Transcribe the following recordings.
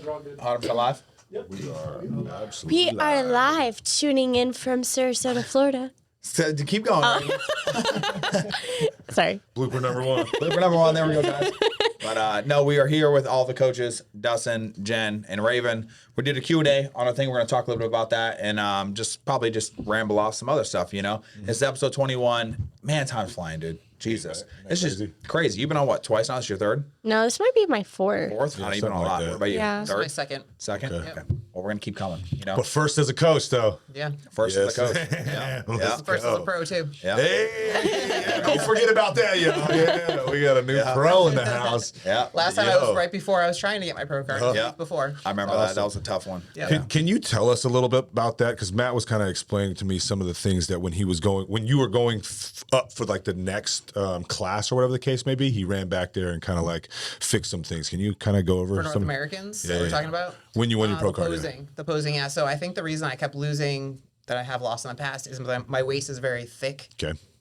are all good. 100% live? Yep. We are absolutely We are live, tuning in from Sarasota, Florida. So, keep going. Sorry. Blooper number one. Blooper number one. There we go, guys. But no, we are here with all the coaches, Dustin, Jen, and Raven. We did a Q&A on a thing. We're going to talk a little bit about that and just ramble off some other stuff, you know. It's episode 21. Man, time's flying, dude. Jesus. It's just crazy. You've been on what, twice now? This is your third? No, this might be my fourth. Fourth? Yeah, I don't even know a something lot. like that. What about you? Yeah. It's Third? my second. Second? Okay. Okay. Well, we're going to keep coming, you know. But first as a coach, though. Yeah. First as a coach. Yeah. Yeah. First as a pro, too. Yeah. Hey, don't forget about that, y'all. Yeah, we got a new pro in the house. Yeah. Last time I was right before I was trying to get my pro card. Yeah. Before. I remember that. That was a tough one. Yeah. Can you tell us a little bit about that? Because Matt was kind of explaining to me some of the things that when you were going up for like the next class or whatever the case may be, he ran back there and kind of like fixed some things. Can you kind of go over For North some Americans that we're talking about? when you won your pro card? The posing, yeah. So I think the reason I kept losing that I have lost in the past is my waist is very thick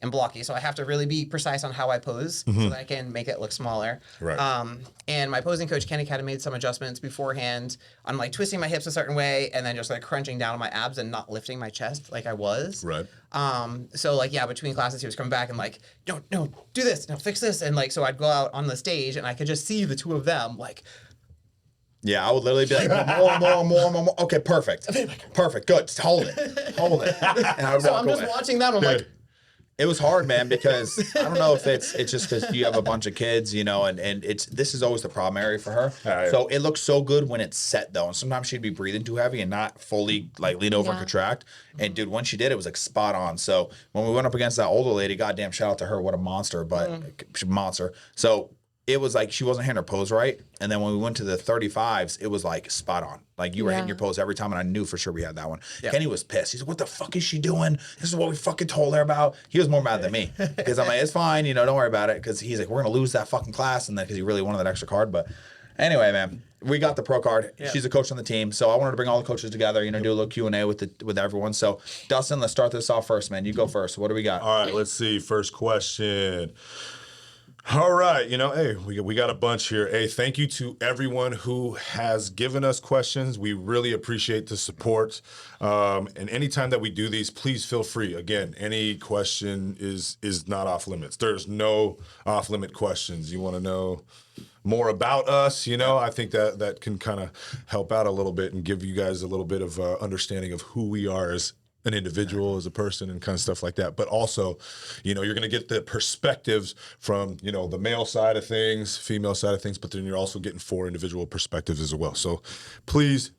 and blocky. So I have to really be precise on how I pose so that I can make it look smaller. Right. And my posing coach, Kenny, kind of made some adjustments beforehand on like twisting my hips a certain way and then just like crunching down on my abs and not lifting my chest like I was. Right. So like, yeah, between classes, he was coming back and like, no, do this, no, fix this. And like, so I'd go out on the stage and I could just see the two of them like, Yeah, I would literally be like, more. Okay, perfect. Perfect, good. Just hold it. And I would so walk I'm just away. watching them. I'm like, It was hard, man, because I don't know if it's just because you have a bunch of kids, you know, and this is always the problem area for her. Yeah. So it looks so good when it's set, though. And sometimes she'd be breathing too heavy and not fully, like, lean over and contract. And, dude, when she did, it was, like, spot on. So when we went up against that older lady, goddamn, shout out to her. What a monster, but she's a monster. So it was like she wasn't hitting her pose right. And then when we went to the 35s, it was like spot on. Like you were hitting your pose every time, and I knew for sure we had that one. Yeah. Kenny was pissed. He said, "What the fuck is she doing? This is what we fucking told her about." He was more mad than me because I'm like, "It's fine, you know, don't worry about it." Because he's like, "We're gonna lose that fucking class," and then because he really wanted that extra card. But anyway, man, we got the pro card. Yeah. She's a coach on the team, so I wanted to bring all the coaches together. You know, do a little Q&A with everyone. So Dustin, let's start this off first, man. You go first. What do we got? All right, let's see. First question. All right, you know, hey, we got a bunch here. Hey, thank you to everyone who has given us questions. We really appreciate the support. And anytime that we do these, please feel free. Again, any question is not off limits. There's no off limit questions. You want to know more about us, you know, I think that can kind of help out a little bit and give you guys a little bit of understanding of who we are as an individual, as a person, and kind of stuff like that. But also, you know, you're going to get the perspectives from, you know, the male side of things, female side of things, but then you're also getting 4 individual perspectives as well. So please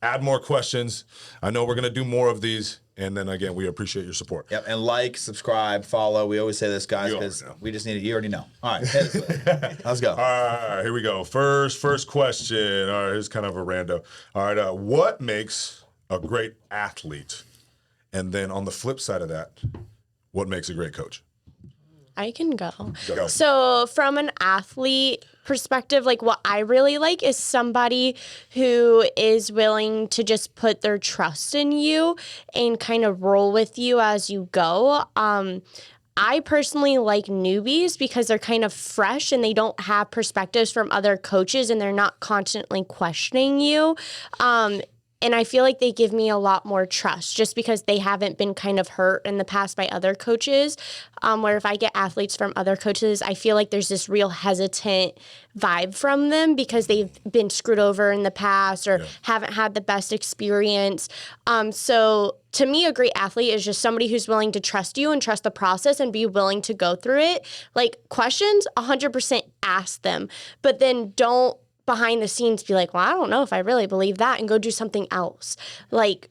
add more questions. I know we're going to do more of these. And then again, we appreciate your support. Yep, and like, subscribe, follow. We always say this, guys, because we just need it. You already know. All right, hit us. Let's go. All right, here we go. First question. All right, here's kind of a rando. All right, what makes a great athlete? And then on the flip side of that, what makes a great coach? I can go. Go. So from an athlete perspective, like what I really like is somebody who is willing to just put their trust in you and kind of roll with you as you go. I personally like newbies because they're kind of fresh and they don't have perspectives from other coaches and they're not constantly questioning you. And I feel like they give me a lot more trust just because they haven't been kind of hurt in the past by other coaches. Where if I get athletes from other coaches, I feel like there's this real hesitant vibe from them because they've been screwed over in the past or haven't had the best experience. So to me, a great athlete is just somebody who's willing to trust you and trust the process and be willing to go through it. Like questions, 100% ask them, but then don't behind the scenes be like, well, I don't know if I really believe that, and go do something else. Like,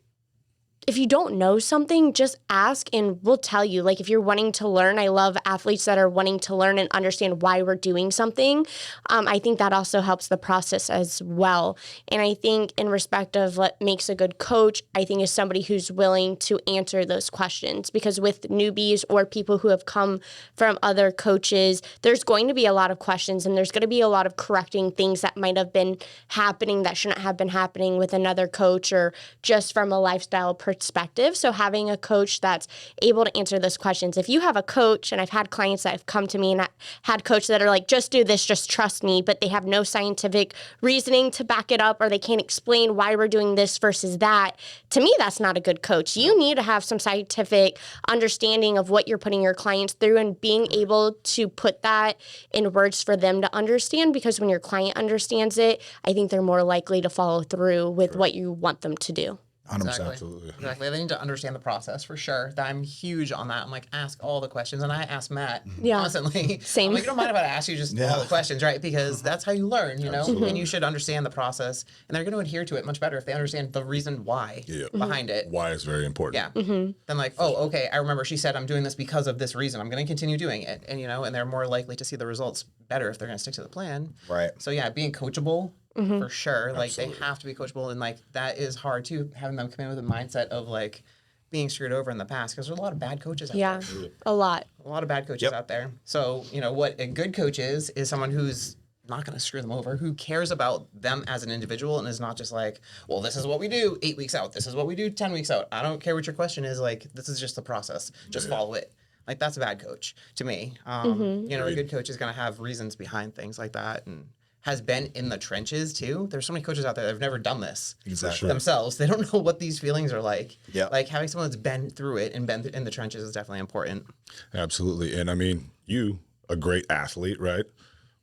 if you don't know something, just ask and we'll tell you. Like, if you're wanting to learn, I love athletes that are wanting to learn and understand why we're doing something. I think that also helps the process as well. And I think in respect of what makes a good coach, I think is somebody who's willing to answer those questions. Because with newbies or people who have come from other coaches, there's going to be a lot of questions and there's going to be a lot of correcting things that might have been happening that shouldn't have been happening with another coach or just from a lifestyle perspective. perspective. So having a coach that's able to answer those questions. If you have a coach, and I've had clients that have come to me and had coaches that are like, just do this, just trust me, but they have no scientific reasoning to back it up, or they can't explain why we're doing this versus that. To me, that's not a good coach. You need to have some scientific understanding of what you're putting your clients through and being able to put that in words for them to understand, because when your client understands it, I think they're more likely to follow through with what you want them to do. 100%. Absolutely. Exactly. They need to understand the process for sure. I'm huge on that. I'm like, ask all the questions. And I ask Matt constantly. Same. I'm like, you don't mind if I ask you just all the questions, right? Because that's how you learn, you know? And you should understand the process. And they're going to adhere to it much better if they understand the reason why behind it. Why is very important. Yeah. Then like, oh, okay, I remember she said I'm doing this because of this reason. I'm going to continue doing it. And, you know, and they're more likely to see the results better if they're going to stick to the plan. Right. So yeah, being coachable for sure. Like they have to be coachable, and like that is hard too. Having them come in with a mindset of like being screwed over in the past, because there's a lot of bad coaches out there. A lot. A lot of bad coaches out there. So you know what a good coach is someone who's not going to screw them over, who cares about them as an individual and is not just like, well, this is what we do 8 weeks out. This is what we do 10 weeks out. I don't care what your question is. Like, this is just the process. Just follow it. Like, that's a bad coach to me. You know, a good coach is going to have reasons behind things like that, and has been in the trenches too. There's so many coaches out there that have never done this themselves. They don't know what these feelings are like. Yeah. Like having someone that's been through it and been in the trenches is definitely important. Absolutely. And I mean, you, a great athlete, right?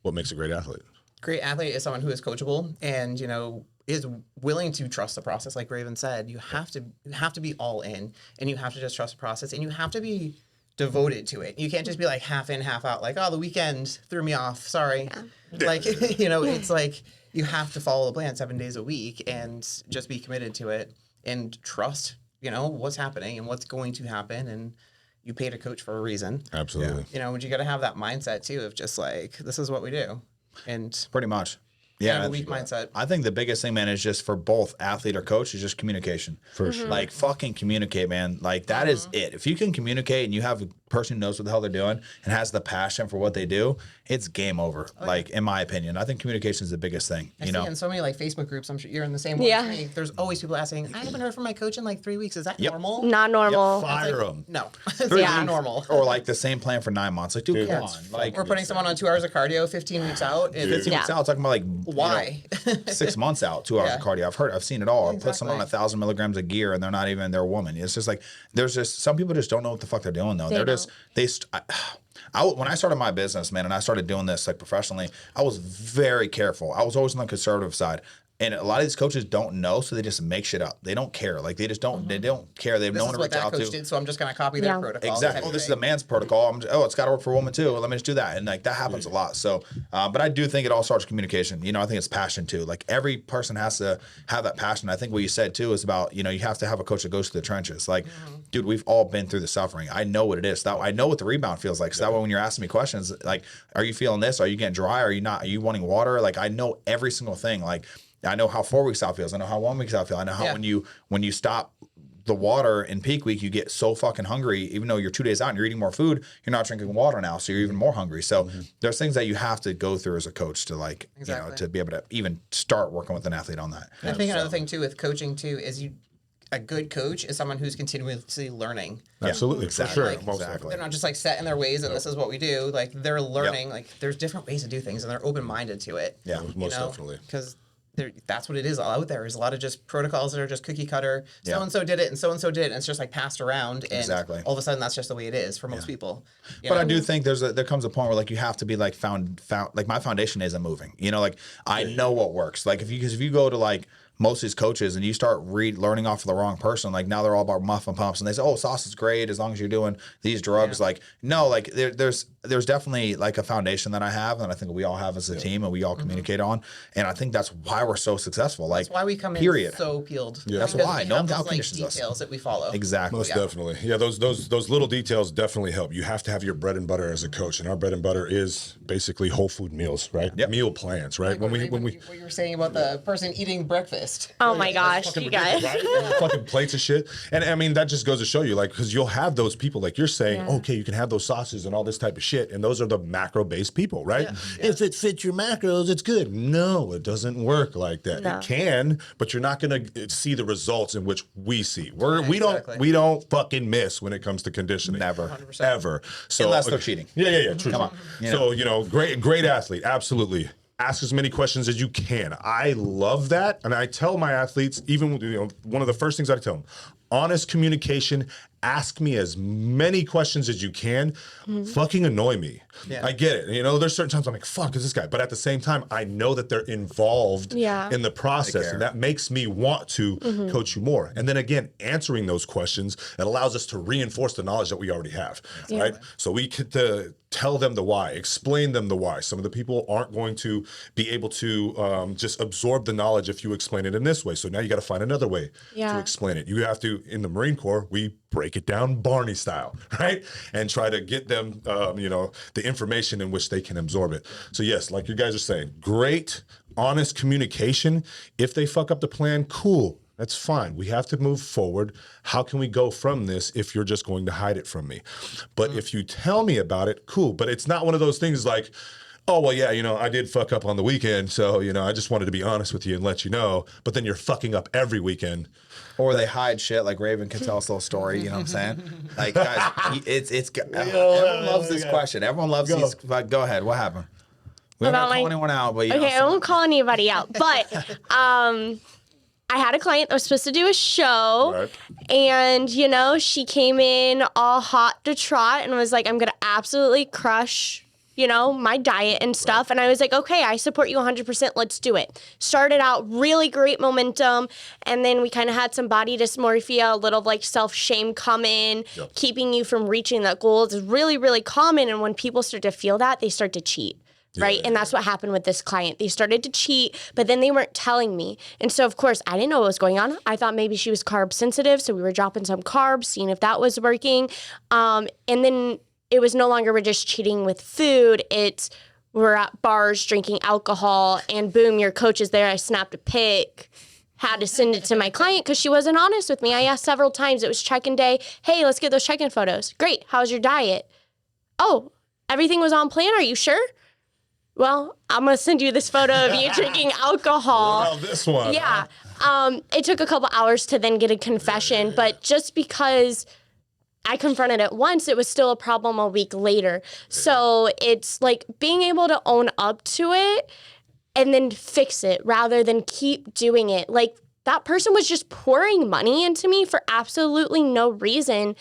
What makes a great athlete? Great athlete is someone who is coachable and, you know, is willing to trust the process. Like Raven said, you have to be all in, and you have to just trust the process, and you have to be devoted to it. You can't just be like half in, half out, like, oh, the weekend threw me off. Sorry. Yeah. Like, you know, it's like you have to follow the plan 7 days a week and just be committed to it and trust, you know, what's happening and what's going to happen. And you paid a coach for a reason. Absolutely. You know, but you got to have that mindset too of just like, this is what we do. And pretty much. Yeah, kind of a weak mindset. I think the biggest thing, man, is just for both athlete or coach is just communication. For sure. Like, fucking communicate, man. Like, that is it. If you can communicate and you have a person who knows what the hell they're doing and has the passion for what they do, it's game over. Like, in my opinion, I think communication is the biggest thing. I see in so many like Facebook groups, I'm sure you're in the same one as me. There's always people asking, I haven't heard from my coach in like 3 weeks. Is that normal? Not normal. Fire them. No, it's not normal. Or like the same plan for 9 months. Like, dude, come on. Like, we're putting someone on 2 hours of cardio 15 weeks out. 15 weeks out, talking about like, why? 6 months out, 2 hours of cardio. I've seen it all. I've put someone on 1,000 milligrams of gear and they're not even, they're a woman. It's just like, there's just, some people just don't know what the fuck they're doing though. When I started my business, man, and I started doing this like professionally, I was very careful. I was always on the conservative side. And a lot of these coaches don't know, so they just make shit up. They don't care. Like, they just don't. They don't care. They have no one to reach out to. This is what that coach did, so I'm just going to copy their protocol. Exactly. Oh, this is a man's protocol. It's got to work for a woman too. Well, let me just do that. And like that happens a lot. So, but I do think it all starts with communication. You know, I think it's passion too. Like, every person has to have that passion. I think what you said too is about, you know, you have to have a coach that goes to the trenches. Like, dude, we've all been through the suffering. I know what it is. I know what the rebound feels like. So that way, when you're asking me questions, like, are you feeling this? Are you getting dry? Are you not? Are you wanting water? Like, I know every single thing. Like, I know how 4 weeks out feels. I know how 1 week out feels. I know how when you stop the water in peak week, you get so fucking hungry. Even though you're 2 days out and you're eating more food, you're not drinking water now, so you're even more hungry. So there's things that you have to go through as a coach to like, you know, to be able to even start working with an athlete on that. I think another thing too with coaching too is a good coach is someone who's continuously learning. Absolutely, exactly. For sure. Exactly. They're not just like set in their ways and this is what we do. Like, they're learning. Like, there's different ways to do things and they're open-minded to it. Yeah, most definitely. Because that's what it is out there. There's a lot of just protocols that are just cookie cutter. So and so did it, and so did it, and it's just like passed around, and all of a sudden that's just the way it is for most people. But I do think there comes a point where like you have to be like found like my foundation isn't moving. You know, like I know what works. Like if you go to like most of these coaches and you start learning off of the wrong person, like now they're all about muffin pumps and they say, oh, sauce is great as long as you're doing these drugs. Like, no, like there's definitely like a foundation that I have and I think we all have as a team and we all communicate on. And I think that's why we're so successful. Like, that's why we come in so peeled. Yeah. That's why. No one conditions us. Details that we follow. Exactly. Most definitely. Yeah, those little details definitely help. You have to have your bread and butter as a coach. And our bread and butter is basically whole food meals, right? Yep. Meal plans, right? Like what you were saying about the person eating breakfast. list. Oh my gosh, Fucking you guys. ridiculous, right? Fucking plates of shit. And I mean, that just goes to show you, like, because you'll have those people, like you're saying, Yeah. okay, you can have those sauces and all this type of shit. And those are the macro-based people, right? If it fits your macros, it's good. No, it doesn't work like that. No. It can, but you're not going to see the results in which we see. We Exactly. don't fucking miss when it comes to conditioning. Never. 100%. Ever. So, Unless they're cheating. Yeah. True. Come on. You So, great athlete. Absolutely. Ask as many questions as you can. I love that. And I tell my athletes, even one of the first things I tell them, honest communication, ask me as many questions as you can. Fucking annoy me. Yeah. I get it. There's certain times I'm like, fuck is this guy? But at the same time, I know that they're involved Yeah. in the process. care. And that makes me want to coach you more. And then again, answering those questions, it allows us to reinforce the knowledge that we already have. Right? So we get to tell them the why, explain them the why. Some of the people aren't going to be able to just absorb the knowledge if you explain it in this way. So now you got to find another way to Yeah. explain it. You have to, in the Marine Corps, we break it down Barney style, right? And try to get them, the information in which they can absorb it. So yes, like you guys are saying, great, honest communication. If they fuck up the plan, cool. That's fine. We have to move forward. How can we go from this if you're just going to hide it from me? But if you tell me about it, cool. But it's not one of those things like, oh, well, yeah, I did fuck up on the weekend. So, I just wanted to be honest with you and let you know. But then you're fucking up every weekend. Or they hide shit like Raven could tell us a little story, you know what I'm saying? Like, guys, everyone loves this question. Everyone loves these. Like, go ahead. What happened? We don't About call my- anyone out, but Okay, I won't call anybody out, but I had a client that was supposed to do a show, Right. and she came in all hot to trot and was like, "I'm gonna absolutely crush." My diet and stuff. And I was like, okay, I support you 100%. Let's do it. Started out really great momentum. And then we kind of had some body dysmorphia, a little like self-shame come in, keeping you from reaching that goal. It's really, really common. And when people start to feel that, they start to cheat. Right. And that's what happened with this client. They started to cheat, but then they weren't telling me. And so, of course, I didn't know what was going on. I thought maybe she was carb sensitive. So we were dropping some carbs, seeing if that was working. And then it was no longer we're just cheating with food. It's we're at bars drinking alcohol, and boom, your coach is there. I snapped a pic, had to send it to my client because she wasn't honest with me. I asked several times. It was check-in day. Hey, let's get those check-in photos. Great. How's your diet? Oh, everything was on plan. Are you sure? Well, I'm going to send you this photo of you drinking alcohol. Oh, this one. Yeah. It took a couple hours to then get a confession, but just because I confronted it once, it was still a problem a week later. So it's like being able to own up to it and then fix it rather than keep doing it. Like that person was just pouring money into me for absolutely no reason.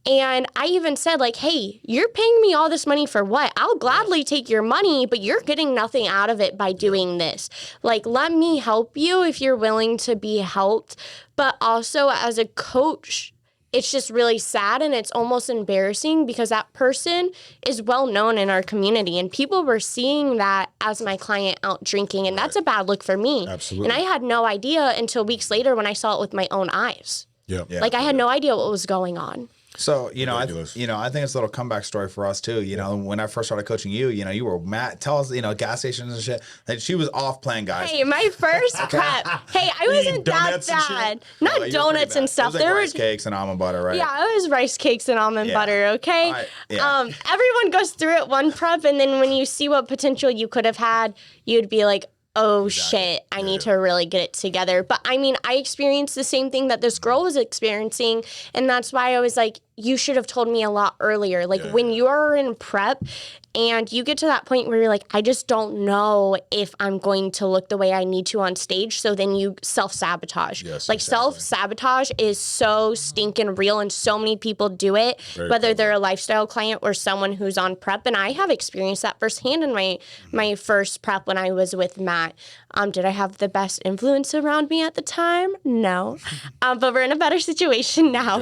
And I even said like, hey, you're paying me all this money for what? I'll gladly take your money, but you're getting nothing out of it by doing this. Like, let me help you if you're willing to be helped. But also as a coach, it's just really sad and it's almost embarrassing because that person is well known in our community and people were seeing that as my client out drinking, and that's a bad look for me. Absolutely. And I had no idea until weeks later when I saw it with my own eyes. Yeah. Like I had no idea what was going on. So, I Ridiculous. think it's a little comeback story for us too. When I first started coaching you, you were mad. Tell us, gas stations and shit. Like she was off playing, guys. Hey, my first prep. Hey, I wasn't that donuts and shit? bad. No, Not you were pretty donuts bad. and stuff. It was like There rice were cakes and almond butter, right? Yeah, it was rice cakes and almond Yeah. butter, okay? Everyone goes through it one prep, and then when you see what potential you could have had, you'd be like, oh shit, I need to really get it together. But I mean, I experienced the same thing that this girl was experiencing, and that's why I was like, you should have told me a lot earlier. Like when you are in prep and you get to that point where you're like, I just don't know if I'm going to look the way I need to on stage. So then you self-sabotage. Yes, like exactly. self-sabotage is so stinking real and so many people do it, whether they're a lifestyle client or someone who's on prep. And I have experienced that firsthand in my first prep when I was with Matt. Did I have the best influence around me at the time? No. But we're in a better situation now.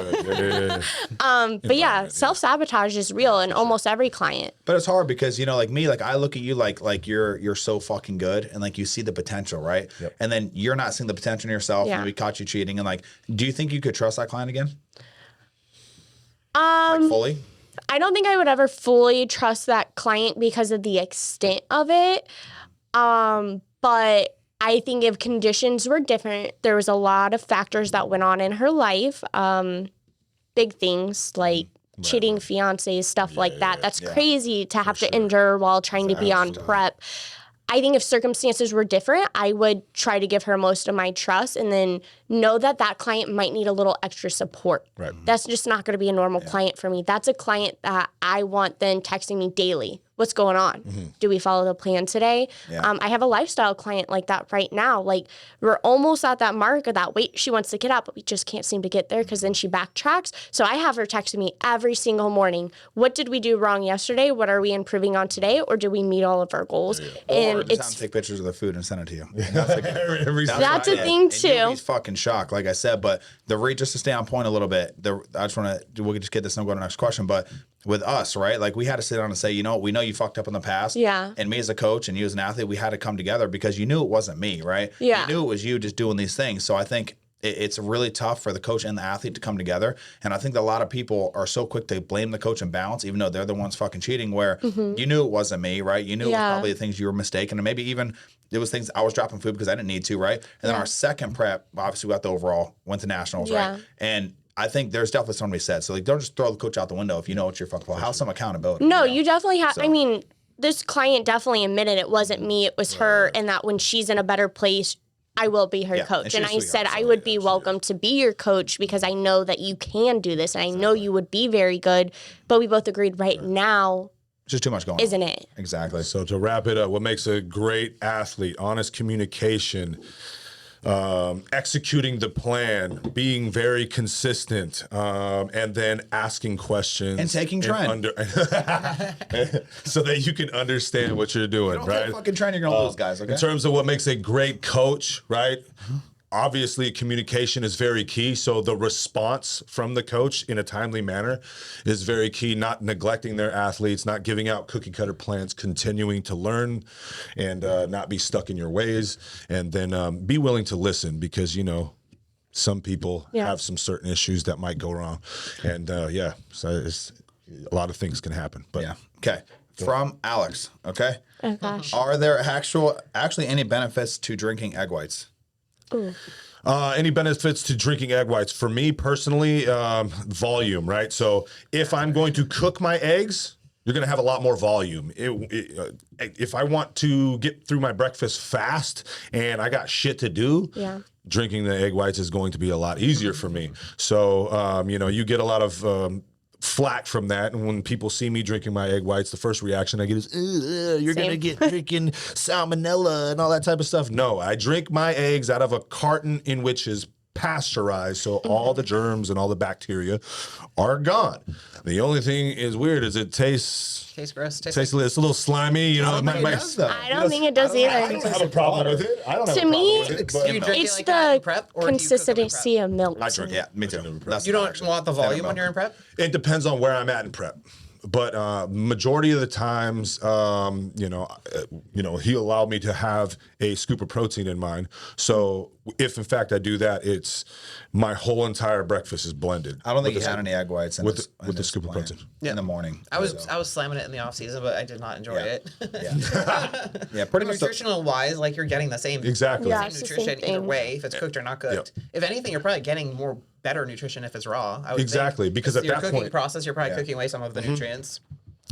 But yeah, self-sabotage is real in almost every client. But it's hard because like me, like I look at you like you're so fucking good and like you see the potential, right? Yep. And then you're not seeing the potential in yourself. Yeah. And we caught you cheating, and like, do you think you could trust that client again? Um, Like fully? I don't think I would ever fully trust that client because of the extent of it. But I think if conditions were different, there was a lot of factors that went on in her life. Big things like cheating fiancés, stuff like that. That's crazy to have to endure while trying to be on prep. I think if circumstances were different, I would try to give her most of my trust and then know that that client might need a little extra support. Right. That's just not going to be a normal client for me. That's a client that I want then texting me daily. What's going on? Do we follow the plan today? I have a lifestyle client like that right now. Like, we're almost at that mark of that weight she wants to get up, but we just can't seem to get there because then she backtracks. So I have her texting me every single morning. What did we do wrong yesterday? What are we improving on today? Or did we meet all of our goals? And Or just have them take pictures of the food and send it to you. And that's like, That's a thing and too. you'll be fucking shocked, like I said. But just to stay on point a little bit, I just want to, we'll just get this and go to the next question. But with us, right? Like, we had to sit down and say, we know you fucked up in the past. Yeah. And me as a coach and you as an athlete, we had to come together because you knew it wasn't me, right? Yeah. You knew it was you just doing these things. So I think it's really tough for the coach and the athlete to come together. And I think that a lot of people are so quick to blame the coach and balance, even though they're the ones fucking cheating, where you knew it wasn't me, right? You knew it was probably the things you were mistaken. And maybe even it was things I was dropping food because I didn't need to, right? And then our second prep, obviously we got the overall, went to nationals, right? And I think there's definitely something to be said. So, like, don't just throw the coach out the window if you know it's your fucking fault. Have some accountability. No, you definitely have. I mean, this client definitely admitted it wasn't me, it was her, and that when she's in a better place, I will be her coach. And I said I would be welcome to be your coach because I know that you can do this, and I know you would be very good. But we both agreed right now, just too much going on. isn't it? Exactly. So to wrap it up, what makes a great athlete? Honest communication, executing the plan, being very consistent, and then asking questions and taking trend, so that you can understand what you're doing. Don't right? take fucking trend, you're gonna lose, guys. Okay. In terms of what makes a great coach, right? Obviously, communication is very key. So the response from the coach in a timely manner is very key. Not neglecting their athletes, not giving out cookie cutter plans, continuing to learn and not be stuck in your ways. And then be willing to listen because, some people have some certain issues that might go wrong. And so it's, a lot of things can happen. But Okay. From Alex. Okay. Oh, gosh. Are there actually any benefits to drinking egg whites? Any benefits to drinking egg whites? For me personally, volume, right? So if I'm going to cook my eggs, you're going to have a lot more volume. If I want to get through my breakfast fast and I got shit to do, drinking the egg whites is going to be a lot easier for me. So, you get a lot of flack from that, and when people see me drinking my egg whites, the first reaction I get is, you're going to get freaking salmonella and all that type of stuff. No, I drink my eggs out of a carton in which is pasteurized, so all the germs and all the bacteria are gone. The only thing is weird is it tastes gross. Tastes it's a little slimy, I don't think it does either. I don't have a problem with it. I don't have To a problem me, with it. Do you drink It's it like that in the prep, or do you cook it in prep? consistency of milk. I drink. Yeah, me too. You don't want the volume when you're in prep? It depends on where I'm at in prep. But majority of the times, he allowed me to have a scoop of protein in mine. So if in fact I do that, it's my whole entire breakfast is blended. I don't think he had any egg whites with the scoop of protein in the morning. I was slamming it in the off season, but I did not enjoy it. Yeah, pretty much. Nutritional wise, like, you're getting the same exactly. Yeah, same it's the nutrition same either thing. way, if it's cooked or not cooked. If anything, you're probably getting more better nutrition if it's raw. I would Exactly, think. because at your that cooking point- process, you're probably cooking away some of the nutrients.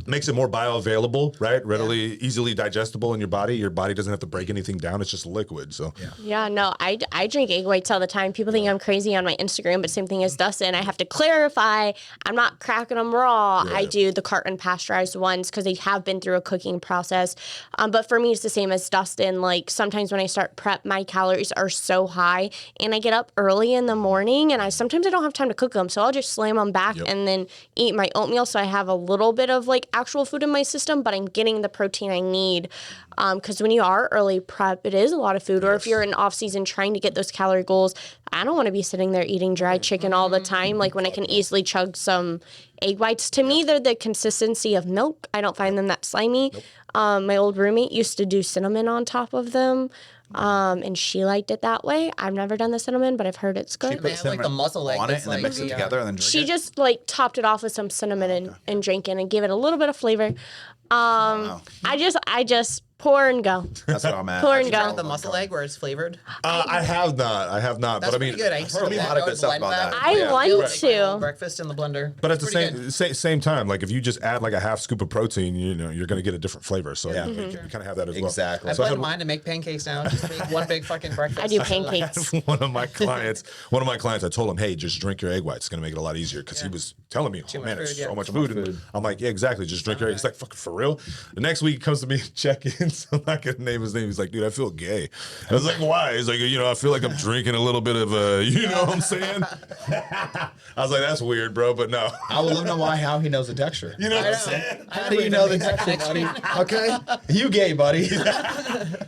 Makes it more bioavailable, right? Readily, easily digestible in your body. Your body doesn't have to break anything down. It's just liquid. So Yeah, no, I drink egg whites all the time. People think I'm crazy on my Instagram, but same thing as Dustin. I have to clarify, I'm not cracking them raw. I do the carton pasteurized ones because they have been through a cooking process. But for me, it's the same as Dustin. Like, sometimes when I start prep, my calories are so high, and I get up early in the morning, and sometimes I don't have time to cook them, so I'll just slam them back and then eat my oatmeal, so I have a little bit of like actual food in my system, but I'm getting the protein I need. Because when you are early prep, it is a lot of food. Or if you're in off season trying to get those calorie goals, I don't want to be sitting there eating dry chicken all the time. Like, when I can easily chug some egg whites. To me, they're the consistency of milk. I don't find them that slimy. My old roommate used to do cinnamon on top of them. And she liked it that way. I've never done the cinnamon, but I've heard it's good. They have like the muscle leg on it that's and then like mix it together and then drink She it. just like topped it off with some cinnamon and drank it and gave it a little bit of flavor. Wow. I just pour and go. That's what I'm at. Pour and You tried go. the muscle egg where it's flavored. I have not. That's but I mean, pretty good. I used to heard a do lot that. of good would stuff blend about that. I Yeah. want Like my to. whole breakfast in the blender. But at the Pretty good. same time, like if you just add like a half scoop of protein, you know, you're gonna get a different flavor. So Yeah. you kind of have that as well. Exactly. I So I blend had mine to make pancakes now. Just make one big fucking breakfast. I do pancakes. one of my clients, I told him, hey, just drink your egg whites. It's gonna make it a lot easier because he was telling me, oh much man, food, it's yeah. so much Too food. much And food. I'm like, yeah, exactly. Just drink your egg. He's like, fucking for real. The next week he comes to me and check in. So I'm not gonna name his name. He's like, dude, I feel gay. I was like, why? He's like, you know, I feel like I'm drinking a little bit of you know what I'm saying? I was like, that's weird, bro, but no. I would love to know how he knows the texture. You know what I'm know. saying? How do you know the texture, buddy? Okay, you gay, buddy.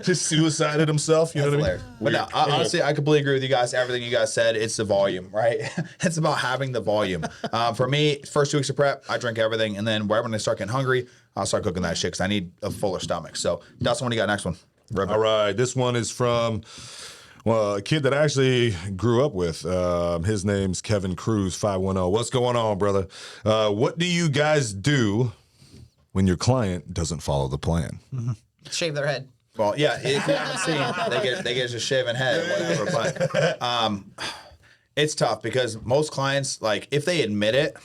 Just suicided himself, you know what I mean? But no, honestly, I completely agree with you guys. Everything you guys said, it's the volume, right? It's about having the volume. For me, first 2 weeks of prep, I drink everything, and then when I start getting hungry, I'll start cooking that shit because I need a fuller stomach. So, Dustin, what do you got next one? Rip it. All right, this one is from a kid that I actually grew up with. His name's Kevin Cruz 510. What's going on, brother? What do you guys do when your client doesn't follow the plan? Shave their head. Well, yeah, if you haven't seen, they get just shaven head, whatever. But it's tough because most clients, like, if they admit it,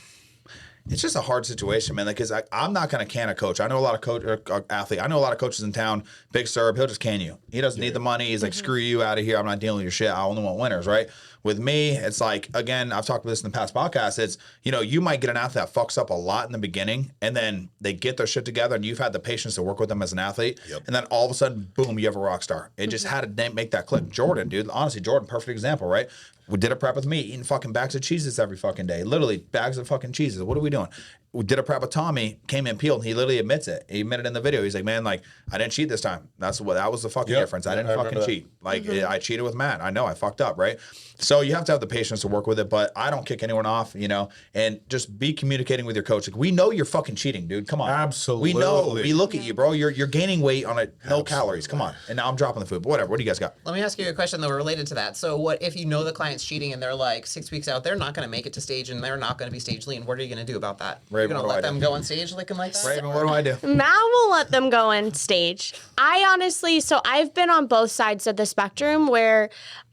it's just a hard situation, man. Because I'm not going to can a coach. I know a lot of athlete. I know a lot of coaches in town. Big Serb, he'll just can you. He doesn't need the money. He's like, screw you out of here. I'm not dealing with your shit. I only want winners, right? With me, it's like, again, I've talked about this in the past podcasts. It's, you know, you might get an athlete that fucks up a lot in the beginning, and then they get their shit together, and you've had the patience to work with them as an athlete, and then all of a sudden, boom, you have a rock star. It just had to make that click. Jordan, dude, honestly, Jordan, perfect example, right? We did a prep with me, eating fucking bags of cheeses every fucking day. Literally, bags of fucking cheeses. What are we doing? We did a prep with Tommy, came in peeled, and he literally admits it. He admitted in the video. He's like, man, like, I didn't cheat this time. That was the fucking difference. I didn't fucking remember that. cheat. Like, I cheated with Matt. I know I fucked up, right? So you have to have the patience to work with it, but I don't kick anyone off, you know, and just be communicating with your coach. Like, we know you're fucking cheating, dude. Come on. Absolutely. We know. We look at you, bro. You're gaining weight on it. No calories. Come on. And now I'm dropping the food. But whatever. What do you guys got? Let me ask you a question though related to that. So what if you know the client's cheating and they're like 6 weeks out, they're not going to make it to stage and they're not going to be stage lean. What are you going to do about that? Raven, You're going to what let do I them do? go on stage looking like that? Raven, what do I do? Matt will let them go on stage. I honestly, so I've been on both sides of the spectrum where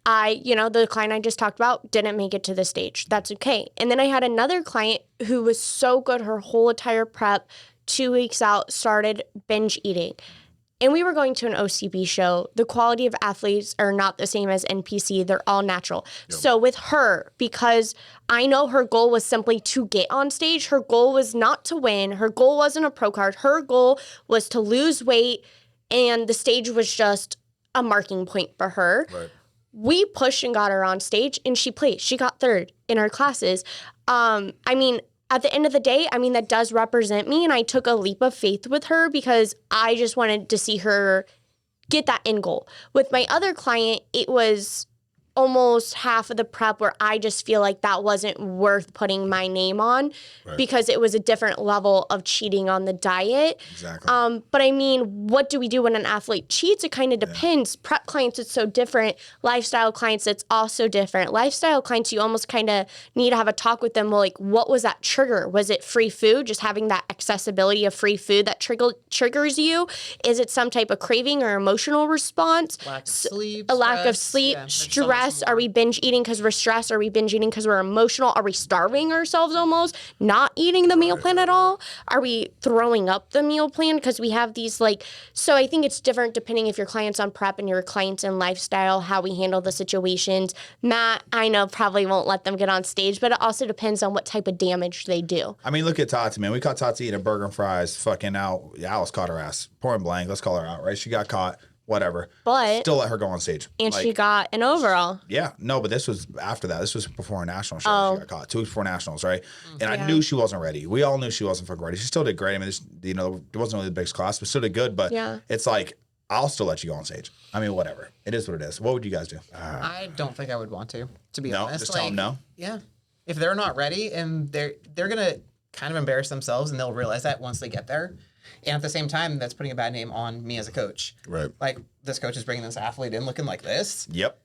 the client I just talked about didn't make it to the stage. That's okay. And then I had another client who was so good her whole entire prep, 2 weeks out, started binge eating. And we were going to an OCB show. The quality of athletes are not the same as NPC. They're all natural. So with her, because I know her goal was simply to get on stage, her goal was not to win. Her goal wasn't a pro card. Her goal was to lose weight, and the stage was just a marking point for her. Right. We pushed and got her on stage, and she placed. She got third in our classes. At the end of the day, that does represent me, and I took a leap of faith with her because I just wanted to see her get that end goal. With my other client, it was almost half of the prep where I just feel like that wasn't worth putting my name on because it was a different level of cheating on the diet. Exactly. But what do we do when an athlete cheats? It kind of depends. Prep clients, it's so different. Lifestyle clients, it's also different. Lifestyle clients, you almost kind of need to have a talk with them. Well, like, what was that trigger? Was it free food? Just having that accessibility of free food that triggers you? Is it some type of craving or emotional response? Lack of sleep. A lack of stress. sleep, Yeah, there's so much stress. Are more. we binge eating because we're stressed? Are we binge eating because we're emotional? Are we starving ourselves almost? Not eating the meal plan at all? Are we throwing up the meal plan because we have these so I think it's different depending if your client's on prep and your client's in lifestyle, how we handle the situations. Matt, I know probably won't let them get on stage, but it also depends on what type of damage they do. Look at Tati, man. We caught Tati eating a burger and fries. Fucking out. Alice caught her ass. Point blank. Let's call her out, right? She got caught. Whatever. But still let her go on stage. And she got an overall. Yeah, no, but this was after that. This was before a national show. Oh. She got caught 2 weeks before nationals, right? And I knew she wasn't ready. We all knew she wasn't fucking ready. She still did great. This, it wasn't really the biggest class, but still did good. But it's like, I'll still let you go on stage. Whatever. It is what it is. What would you guys do? I don't think I would want to be No? honest. Just tell them no? Yeah. If they're not ready and they're gonna kind of embarrass themselves and they'll realize that once they get there. And at the same time, that's putting a bad name on me as a coach. Right. Like, this coach is bringing this athlete in looking like this. Yep.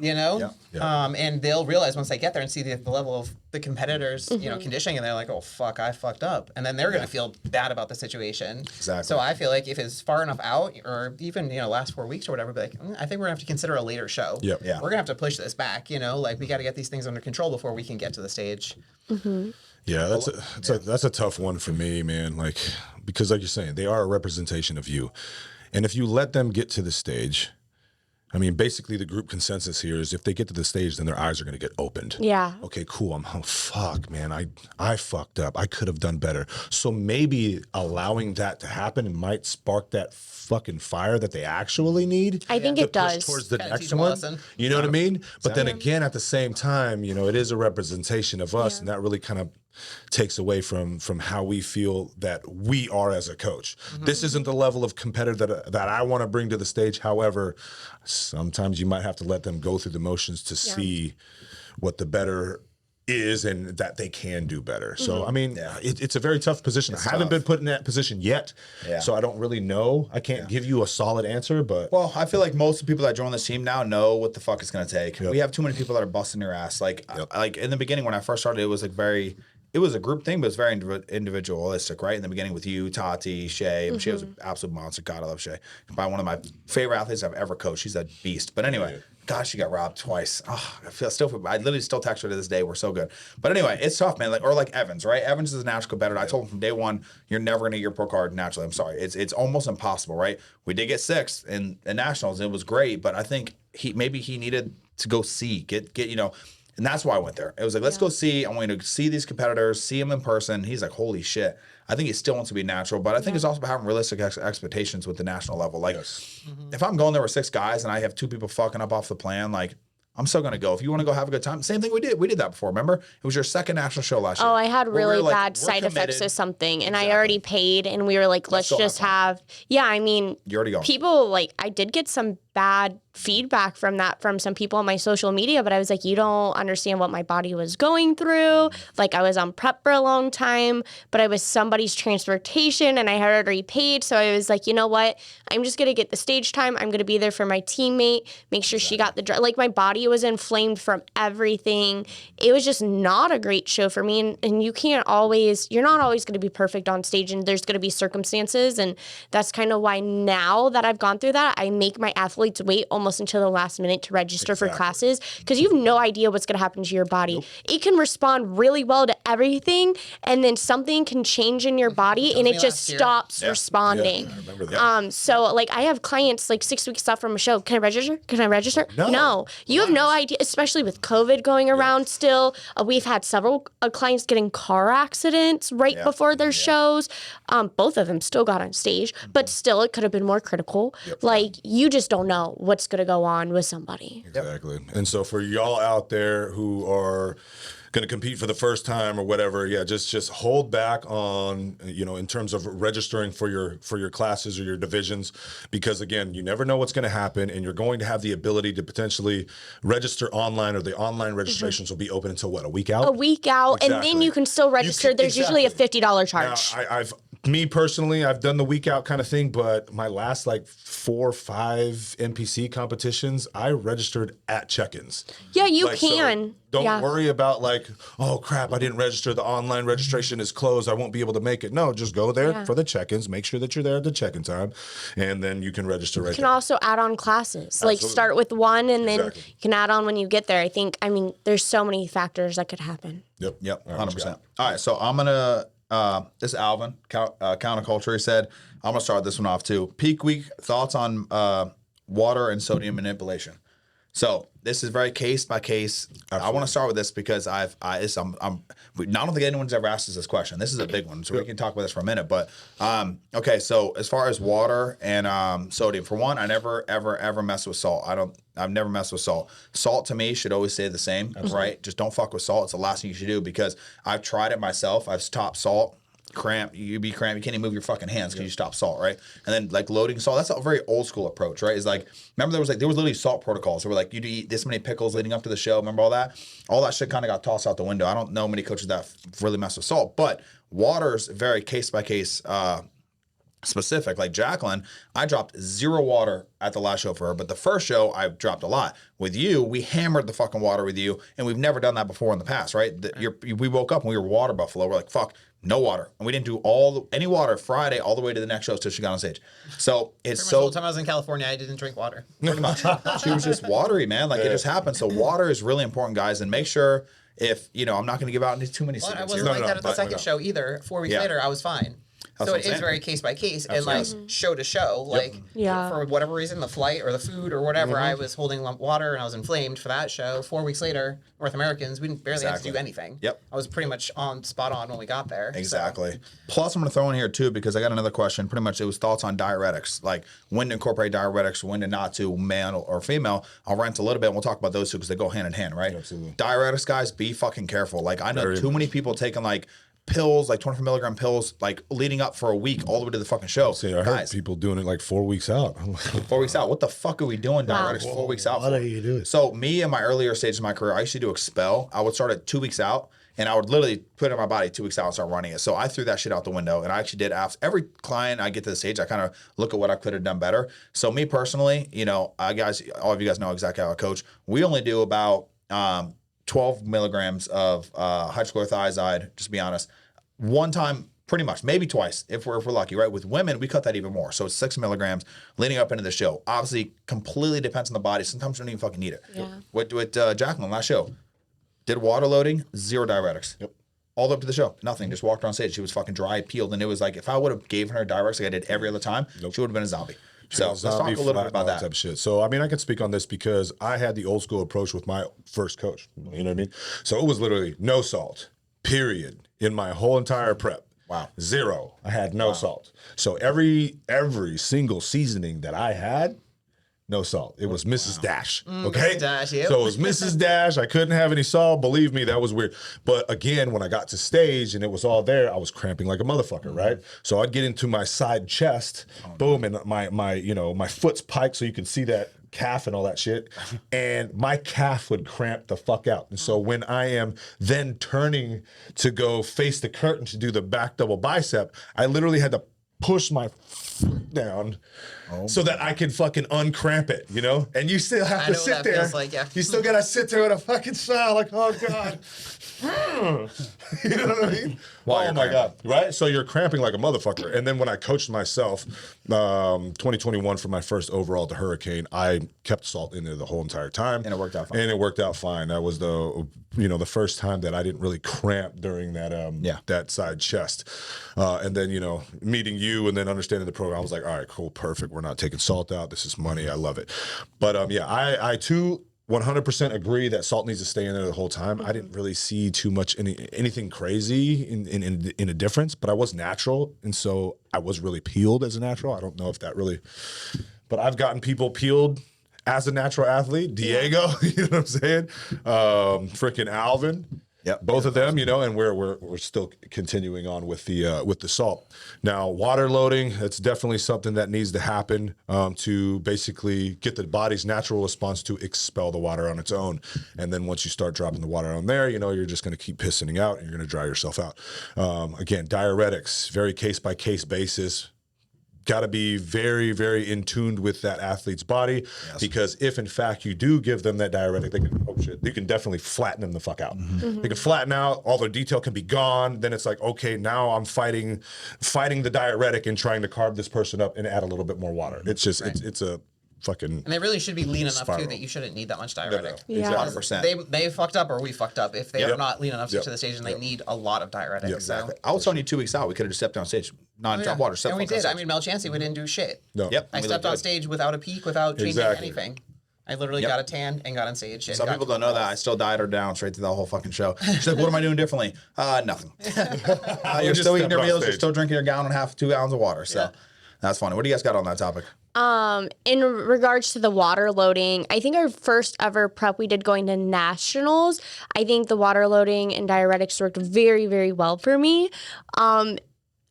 you know? Yeah. And they'll realize once they get there and see the level of the competitors, you know, conditioning, and they're like, oh, fuck, I fucked up. And then they're going to feel bad about the situation. Exactly. So I feel like if it's far enough out, or even, you know, last 4 weeks or whatever, be like, I think we're going to have to consider a later show. Yep. Yeah. We're going to have to push this back, you know? Like, we got to get these things under control before we can get to the stage. Yeah, that's a tough one for me, man. Like, because like you're saying, they are a representation of you. And if you let them get to the stage, I mean, basically the group consensus here is if they get to the stage, then their eyes are going to get opened. Yeah. Okay, cool. Fuck, man. I fucked up. I could have done better. So maybe allowing that to happen might spark that fucking fire that they actually need. I think to it push does. towards the Gotta next teach them a one. lesson. You know what I mean? But then again, at the same time, you know, it is a representation of us, and that really kind of takes away from how we feel that we are as a coach. This isn't the level of competitor that I want to bring to the stage. However, sometimes you might have to let them go through the motions to see what the better is and that they can do better. So, I mean, it's a very tough position. I haven't been put in that position yet, so I don't really know. I can't give you a solid answer, but... Well, I feel like most of the people that join this team now know what the fuck it's going to take. We have too many people that are busting their ass. Like, like in the beginning when I first started, it was like it was a group thing, but it's very individualistic, right? In the beginning with you, Tati, Shay. Shay was an absolute monster. God, I love Shay. By one of my favorite athletes I've ever coached. She's a beast. But anyway, gosh, she got robbed twice. Oh, I literally still text her to this day. We're so good. But anyway, it's tough, man. Like, or like Evans, right? Evans is a natural competitor. I told him from day one, you're never going to get your pro card naturally. I'm sorry. It's almost impossible, right? We did get sixth in nationals. It was great, but I think maybe he needed to go get you know. And that's why I went there. It was like, let's go see. I want you to see these competitors, see them in person. He's like, holy shit. I think he still wants to be natural, but I think it's also about having realistic expectations with the national level. Like, if I'm going there with 6 guys and I have 2 people fucking up off the plan, like, I'm still going to go. If you want to go have a good time, same thing we did. We did that before, remember? It was your second national show last year. Oh, I had where we really were like, bad we're side effects committed. to something, and I already paid, and we were like, let's still just have have. Yeah, I mean, You already going. people, like, I did get some bad feedback from some people on my social media, but I was like, you don't understand what my body was going through. Like, I was on prep for a long time, but I was somebody's transportation, and I had already paid, so I was like, you know what? I'm just going to get the stage time. I'm going to be there for my teammate, make sure she got the... Like, my body was inflamed from everything. It was just not a great show for me, and you're not always going to be perfect on stage, and there's going to be circumstances, and that's kind of why now that I've gone through that, I make my athletes wait almost until the last minute to register for classes, because you have no idea what's going to happen to your body. It can respond really well to everything, and then something can change in your body, and it just stops responding. I remember that. So like I have clients like 6 weeks out from a show. Can I register? Can I register? No. You have no idea, especially with COVID going around still. We've had several clients getting car accidents right before their shows. Both of them still got on stage, but still it could have been more critical. Like, you just don't know what's going to go on with somebody. Exactly. And so for y'all out there who are going to compete for the first time or whatever, just hold back on, you know, in terms of registering for your classes or your divisions, because again, you never know what's going to happen, and you're going to have the ability to potentially register online, or the online registrations will be open until what, a week out? A week out, and then Exactly. you can still register. There's usually a $50 charge. Now, me personally, I've done the week out kind of thing, but my last like 4 or 5 NPC competitions, I registered at check-ins. Yeah, you Like, so can. don't worry about like, oh crap, I didn't register. The online registration is closed. I won't be able to make it. No, just go there for the check-ins. Make sure that you're there at the check-in time, and then you can register right You can there. also add on classes. Like, start with one, and then Exactly. you can add on when you get there. I mean, there's so many factors that could happen. Yep. 100%. All right, so I'm gonna. This is Alvin, Counterculture. He said, I'm gonna start this one off too. Peak week thoughts on water and sodium manipulation. So this is very case by case. I want to start with this because I don't think anyone's ever asked us this question. This is a big one, so we can talk about this for a minute. But okay, so as far as water and sodium, for one, I never ever mess with salt. I've never messed with salt. Salt to me should always stay the same, right? Just don't fuck with salt. It's the last thing you should do, because I've tried it myself. I've stopped salt. Cramp, you can't even move your fucking hands because you stop salt, right? And then like loading salt, that's a very old school approach, right? Is like, remember there was literally salt protocols. They were like, you'd eat this many pickles leading up to the show. Remember all that? All that shit kind of got tossed out the window. I don't know many coaches that really mess with salt, but water's very case by case specific. Like Jacqueline, I dropped 0 water at the last show for her, but the first show I dropped a lot. With you, we hammered the fucking water with you, and we've never done that before in the past, right? We woke up and we were water buffalo. We're like, fuck, no water, and we didn't do any water Friday all the way to the next show till she got on stage. So it's Pretty much so the whole time I was in California, I didn't drink water. pretty much she was just watery, man. Like it just happened. So water is really important, guys, and make sure if I'm not going to give out too many But I secrets wasn't here. like that at the but- second show either. 4 weeks Yeah. later, I was fine. That's So what it I'm is saying. very case by case, and like show to show, like Yeah. for whatever reason, the flight or the food or whatever, Mm-hmm. I was holding water and I was inflamed for that show. 4 weeks later, North Americans, we barely had to do Exactly. anything. Yep. I was pretty much spot on when we got there. so- Exactly. Plus, I'm going to throw in here too because I got another question. Pretty much, it was thoughts on diuretics, like when to incorporate diuretics, when to not to, male or female. I'll rant a little bit, and we'll talk about those two because they go hand in hand, right? Absolutely. Diuretics, guys, be fucking careful. Like I know Very too many people taking like pills, like 24 milligram pills, like leading up for a week all the way to the fucking show. See, I heard Guys, people doing it like 4 weeks out. I'm like, 4 weeks out. What the fuck are we doing, diuretics? 4 weeks out. Why for? do you do it? So me in my earlier stages of my career, I used to do expel. I would start at 2 weeks out, and I would literally put it in my body 2 weeks out and start running it. So I threw that shit out the window, and I actually did apps. Every client I get to the stage, I kind of look at what I could have done better. So me personally, guys, all of you guys know exactly how I coach. We only do about 12 milligrams of hydrochlorothiazide, just to be honest. One time, pretty much, maybe twice if we're lucky, right? With women, we cut that even more. So it's 6 milligrams leading up into the show. Obviously, completely depends on the body. Sometimes you don't even fucking need it. Yeah. With Jacqueline last show, did water loading, 0 diuretics. Yep. All the way up to the show, nothing. Just walked on stage. She was fucking dry, peeled, and it was like if I would have given her diuretics like I did every other time, she would have been a zombie. So let's talk a Zombie, little bit flat, about all that. type of shit. So I mean, I can speak on this because I had the old school approach with my first coach. You know what I mean? So it was literally no salt, period, in my whole entire prep. Wow. 0. I had no salt. So every single seasoning that I had, no salt. It was Mrs. Dash. Okay. Mrs. Dash, yep. So it was Mrs. Dash. I couldn't have any salt. Believe me, that was weird. But again, when I got to stage and it was all there, I was cramping like a motherfucker, right? So I'd get into my side chest, boom, and my foot's piked so you can see that calf and all that shit, and my calf would cramp the fuck out. And so when I am then turning to go face the curtain to do the back double bicep, I literally had to push my foot down so that I could fucking uncramp it, And you still have I to know what sit that there. feels like, yeah. You still gotta sit there with a fucking smile, like, oh god. You know what I mean? While Oh you're my god, cramping. right? So you're cramping like a motherfucker. And then when I coached myself, 2021 for my first overall to Hurricane, I kept salt in there the whole entire time, And it worked out fine. And it worked out fine. That was the first time that I didn't really cramp during that that side chest. And then meeting you and then understanding the program, I was like, all right, cool, perfect. We're not taking salt out. This is money. I love it. But I too 100% agree that salt needs to stay in there the whole time. I didn't really see too much anything crazy in a difference, but I was natural, and so I was really peeled as a natural. I don't know if that really, but I've gotten people peeled as a natural athlete. Diego, you know what I'm saying? Freaking Alvin. Yep. Both of them, and we're still continuing on with the salt. Now, water loading, that's definitely something that needs to happen to basically get the body's natural response to expel the water on its own. And then once you start dropping the water on there, you're just going to keep pissing it out and you're going to dry yourself out. Again, diuretics, very case by case basis. Got to be very, very in tuned with that athlete's body, because if in fact you do give them that diuretic, you can definitely flatten them the fuck out. They can flatten out, all their detail can be gone. Then it's like, okay, now I'm fighting the diuretic and trying to carb this person up and add a little bit more water. It's just it's a fucking. And they really should be lean enough Spiral. too that you shouldn't need that much diuretic. Yeah. Exactly. 100%. They fucked up or we fucked up if they are Yep. not lean enough to Yep. get to the stage and they need a lot of diuretic. Yep. So. Exactly. I was telling you 2 weeks out, we could have just stepped on stage, non-drop water. And we fucking did. I stage. mean, Mel Chansey, we didn't do shit. No. Yep. I we stepped looked on good. stage without a peak, without changing Exactly. anything. I literally Yep. got a tan and got on stage. and Some got people don't know that. I still died her down straight through the whole fucking show. She's like, what am I doing differently? Nothing. You're just still eating stepped your off meals. You're stage. still drinking your gallon and a half, 2 gallons of water. So Yeah. that's funny. What do you guys got on that topic? In regards to the water loading, I think our first ever prep we did going to nationals, I think the water loading and diuretics worked very, very well for me.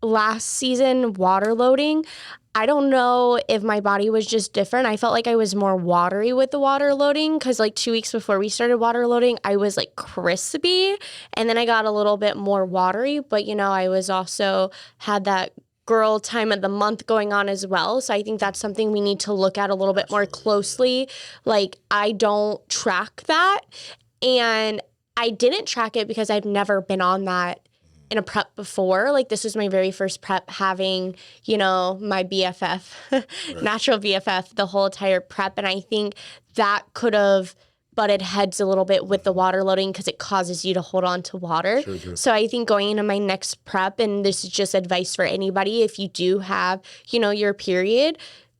Last season, water loading, I don't know if my body was just different. I felt like I was more watery with the water loading because like 2 weeks before we started water loading, I was like crispy and then I got a little bit more watery, but I was also had that girl time of the month going on as well. So I think that's something we need to look at a little bit more closely. Like, I don't track that. And I didn't track it because I've never been on that in a prep before. Like, this was my very first prep, having, you know, my BFF, natural BFF, the whole entire prep. And I think that could have butted heads a little bit with the water loading because it causes you to hold on to water. Sure. So I think going into my next prep, and this is just advice for anybody, if you do have, you know, your period,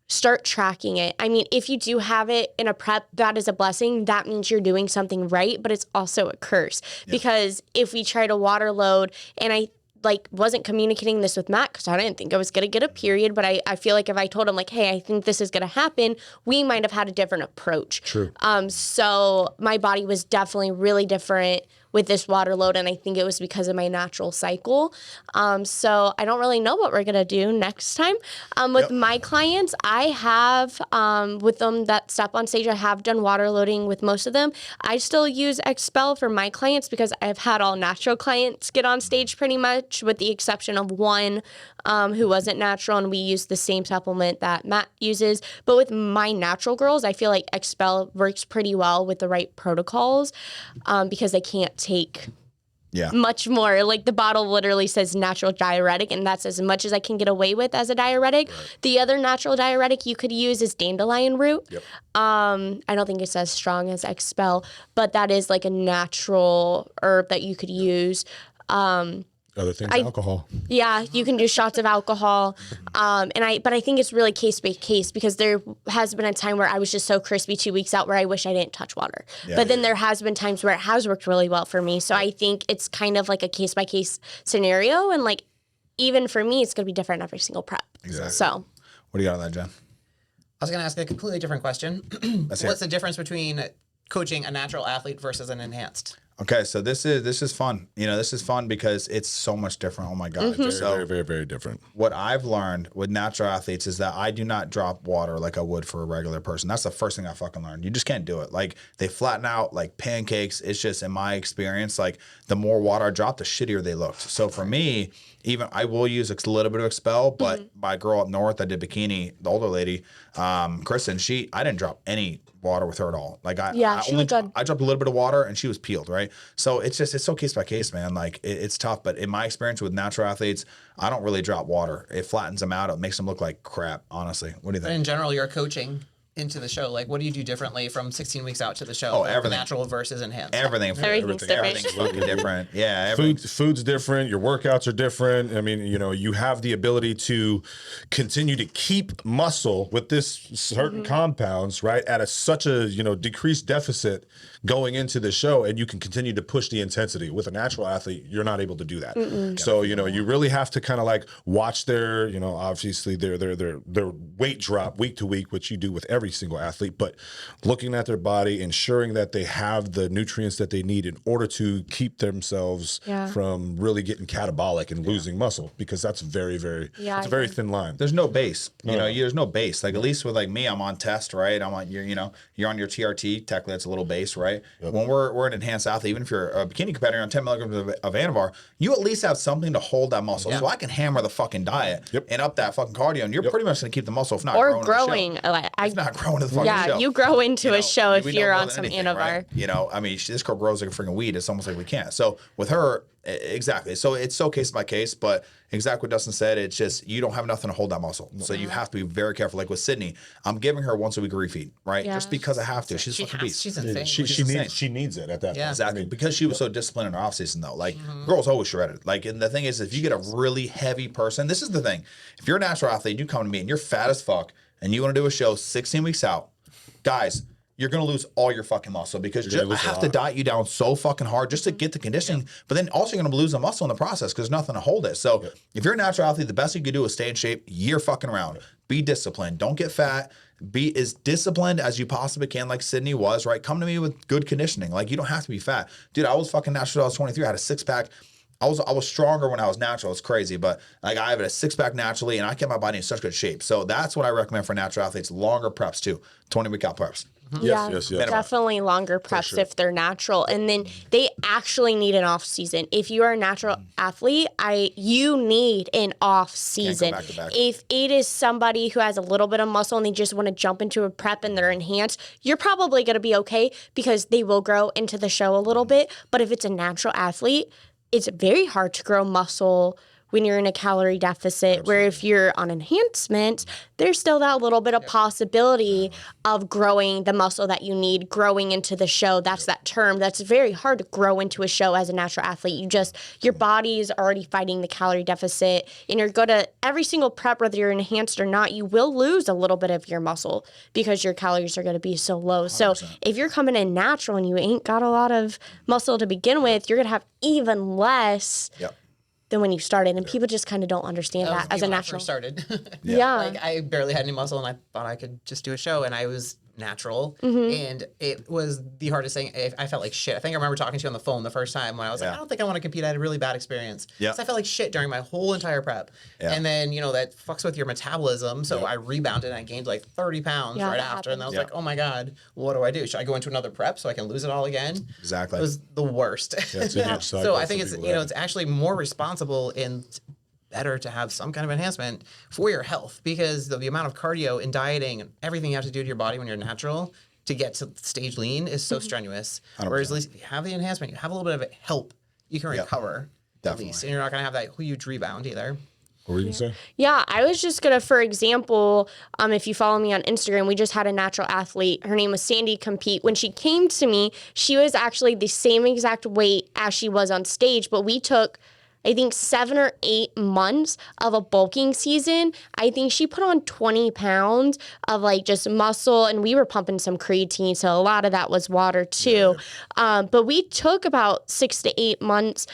start tracking it. I mean, if you do have it in a prep, that is a blessing. That means you're doing something right, but it's also a curse. Because if we try to water load, and I wasn't communicating this with Matt because I didn't think I was going to get a period, but I feel like if I told him like, hey, I think this is going to happen, we might have had a different approach. True. So my body was definitely really different with this water load, and I think it was because of my natural cycle. So I don't really know what we're going to do next time. With my clients, I have, with them that step on stage, I have done water loading with most of them. I still use Expel for my clients because I've had all natural clients get on stage pretty much, with the exception of one who wasn't natural, and we use the same supplement that Matt uses. But with my natural girls, I feel like Expel works pretty well with the right protocols because they can't take much more. Like, the bottle literally says natural diuretic, and that's as much as I can get away with as a diuretic. Right. The other natural diuretic you could use is dandelion root. Yep. I don't think it's as strong as Expel, but that is like a natural herb that you could use. Other things, alcohol. Yeah, you can do shots of alcohol. But I think it's really case by case, because there has been a time where I was just so crispy 2 weeks out where I wish I didn't touch water. But then there has been times where it has worked really well for me. So I think it's kind of like a case by case scenario. And like, even for me, it's going to be different every single prep. Exactly. So what do you got on that, Jen? I was going to ask a completely different question. What's the difference between coaching a natural athlete versus an enhanced? Okay, so this is fun. You know, this is fun because it's so much different. Oh my God. Very, very, very different. What I've learned with natural athletes is that I do not drop water like I would for a regular person. That's the first thing I fucking learned. You just can't do it. Like, they flatten out like pancakes. It's just, in my experience, like, the more water I drop, the shittier they looked. So for me, even I will use a little bit of Expel, but my girl up north, I did bikini, the older lady, Kristen, I didn't drop any water with her at all. Like, I dropped a little bit of water and she was peeled, right? So it's so case by case, man. Like, it's tough. But in my experience with natural athletes, I don't really drop water. It flattens them out. It makes them look like crap, honestly. What do you think? But in general, you're coaching into the show. Like, what do you do differently from 16 weeks out to the show? Oh, everything. Natural versus enhanced. Everything's fucking different. Yeah, food's different. Your workouts are different. I mean, you know, you have the ability to continue to keep muscle with this certain compounds, right, at such a decreased deficit going into the show, and you can continue to push the intensity. With a natural athlete, you're not able to do that. So you really have to kind of like watch their obviously their weight drop week to week, which you do with every single athlete, but looking at their body, ensuring that they have the nutrients that they need in order to keep themselves from really getting catabolic and losing muscle, because that's very, very, it's a very thin line. There's no base, there's no base. Like, at least with like me, I'm on test, right? I'm on you're on your TRT, technically it's a little base, right? Yep. When we're an enhanced athlete, even if you're a bikini competitor on 10 milligrams of Anavar, you at least have something to hold that muscle. So I can hammer the fucking diet and up that fucking cardio, and you're pretty much going to keep the muscle, if not growing. It's not growing to the fucking show. You grow into a show if you're on some Anavar. Right? I mean, this girl grows like a freaking weed. It's almost like we can't. So with her, exactly. So it's so case by case, but exactly what Dustin said, it's just, you don't have nothing to hold that muscle. So you have to be very careful. Like with Sydney, I'm giving her once a week refeed, right? Just because I have to. She's a fucking beast. She's insane. She needs it at that point. Exactly. Because she was so disciplined in her off season though. Like, girls always shredded. Like, and the thing is, if you get a really heavy person, this is the thing. If you're a natural athlete, you come to me and you're fat as fuck and you want to do a show 16 weeks out, guys, you're going to lose all your fucking muscle, because I have to diet you down so fucking hard just to get the conditioning. But then also you're going to lose the muscle in the process because there's nothing to hold it. So if you're a natural athlete, the best you can do is stay in shape year fucking round. Be disciplined. Don't get fat. Be as disciplined as you possibly can, like Sydney was, right? Come to me with good conditioning. Like, you don't have to be fat. Dude, I was fucking natural. I was 23. I had a six-pack. I was stronger when I was natural. It's crazy, but like, I have a six-pack naturally, and I kept my body in such good shape. So that's what I recommend for natural athletes. Longer preps too, 20-week out preps. Yes. Definitely longer preps if they're natural. And then they actually need an off season. If you are a natural athlete, you need an off season. back to back. If it is somebody who has a little bit of muscle and they just want to jump into a prep and they're enhanced, you're probably going to be okay because they will grow into the show a little bit. But if it's a natural athlete, it's very hard to grow muscle when you're in a calorie deficit, where if you're on enhancement, there's still that little bit of possibility of growing the muscle that you need, growing into the show. That's that term. That's very hard to grow into a show as a natural athlete. Your body is already fighting the calorie deficit, and you're going to, every single prep, whether you're enhanced or not, you will lose a little bit of your muscle because your calories are going to be so low. 100%. So if you're coming in natural and you ain't got a lot of muscle to begin with, you're going to have even less than when you started, and people just kind of don't understand that as a natural. When I first started. Yeah. Like I barely had any muscle, and I thought I could just do a show, and I was natural, and it was the hardest thing. I felt like shit. I think I remember talking to you on the phone the first time when I was like, I don't think I want to compete. I had a really bad experience. Yeah. I felt like shit during my whole entire prep. Yeah. And then, that fucks with your metabolism. So I rebounded and I gained like 30 pounds right after. And I was like, oh my God, what do I do? Should I go into another prep so I can lose it all again? Exactly. It was the worst. So I think it's, it's actually more responsible and better to have some kind of enhancement for your health, because the amount of cardio and dieting and everything you have to do to your body when you're natural to get to stage lean is so strenuous. 100%. Whereas at least if you have the enhancement, you have a little bit of help, you can recover at least, and you're not going to have that huge rebound either. What were you going to say? Yeah, I was just going to, for example, if you follow me on Instagram, we just had a natural athlete. Her name was Sandy compete. When she came to me, she was actually the same exact weight as she was on stage, but we took, I think, 7 or 8 months of a bulking season. I think she put on 20 pounds of like just muscle, and we were pumping some creatine, so a lot of that was water too. But we took about 6 to 8 months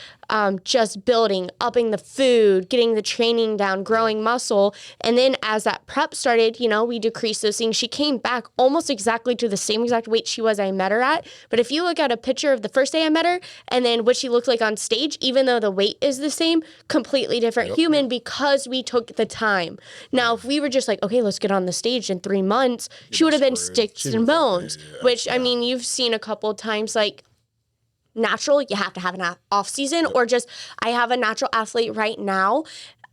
just building, upping the food, getting the training down, growing muscle. And then as that prep started, we decreased those things. She came back almost exactly to the same exact weight she was I met her at. But if you look at a picture of the first day I met her and then what she looked like on stage, even though the weight is the same, completely different human, because we took the time. Now, if we were just like, okay, let's get on the stage in 3 months, she would have been sticks and bones, which, I mean, you've seen a couple of times, like, natural, you have to have an off season, or just, I have a natural athlete right now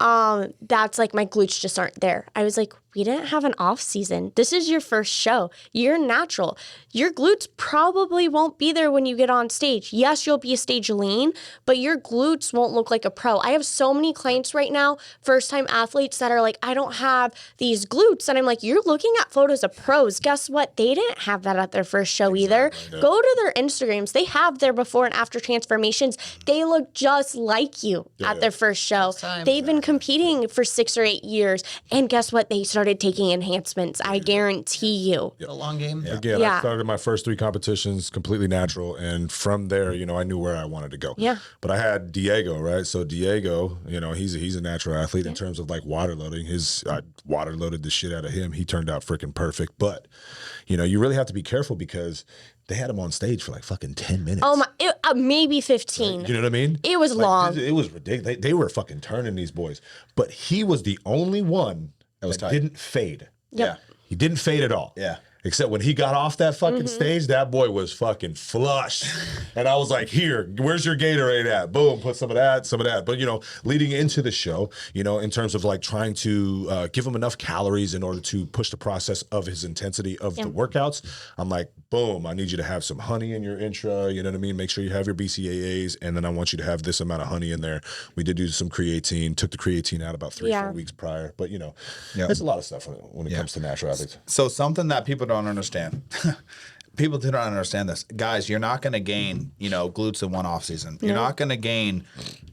that's like, my glutes just aren't there. I was like, we didn't have an off season. This is your first show. You're natural. Your glutes probably won't be there when you get on stage. Yes, you'll be a stage lean, but your glutes won't look like a pro. I have so many clients right now, first-time athletes, that are like, I don't have these glutes. And I'm like, you're looking at photos of pros. Guess what? They didn't have that at their first show either. Go to their Instagrams. They have their before and after transformations. They look just like you at their first show. They've been competing for 6 or 8 years. And guess what? They started taking enhancements. I guarantee you. The long game. Again, I started my first 3 competitions completely natural, and from there, I knew where I wanted to go. Yeah. But I had Diego, right? So Diego, he's a natural athlete in terms of like water loading. I water loaded the shit out of him. He turned out freaking perfect. But you really have to be careful, because they had him on stage for like fucking 10 minutes. Oh my, maybe 15. Right? You know what I mean? It was long. It was ridiculous. They were fucking turning these boys. But he was the only one that didn't fade. Yeah. He didn't fade at all. Yeah. Except when he got off that fucking stage, that boy was fucking flushed. And I was like, here, where's your Gatorade at? Boom, put some of that. But, leading into the show, in terms of like trying to give him enough calories in order to push the process of his intensity of the workouts, I'm like, boom, I need you to have some honey in your intra, you know what I mean? Make sure you have your BCAAs, and then I want you to have this amount of honey in there. We did do some creatine, took the creatine out about 3-4 weeks prior. But, there's a lot of stuff when it comes to natural athletes. So something that people don't understand. People don't understand this. Guys, you're not going to gain, glutes in one off season. You're not going to gain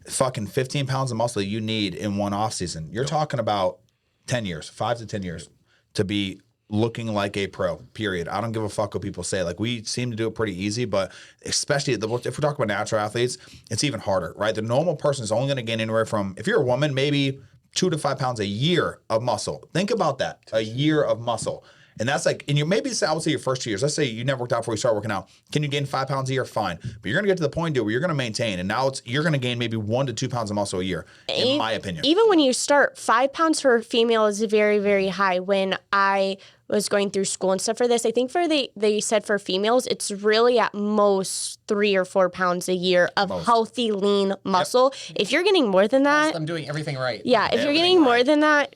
fucking 15 pounds of muscle you need in one off season. You're talking about 10 years, 5 to 10 years to be looking like a pro, period. I don't give a fuck what people say. Like, we seem to do it pretty easy, but especially if we're talking about natural athletes, it's even harder, right? The normal person is only going to gain anywhere from, if you're a woman, maybe 2 to 5 pounds a year of muscle. Think about that, a year of muscle. And that's like, and I would say your first 2 years, let's say you never worked out before you start working out. Can you gain 5 pounds a year? Fine. But you're going to get to the point, dude, where you're going to maintain. And now you're going to gain maybe 1 to 2 pounds of muscle a year, in my opinion. Even when you start, 5 pounds for a female is very, very high. When I was going through school and stuff for this. I think they said for females, it's really at most 3 or 4 pounds a year of healthy, lean muscle. If you're getting more than that, I'm doing everything right. yeah, if you're getting more than that,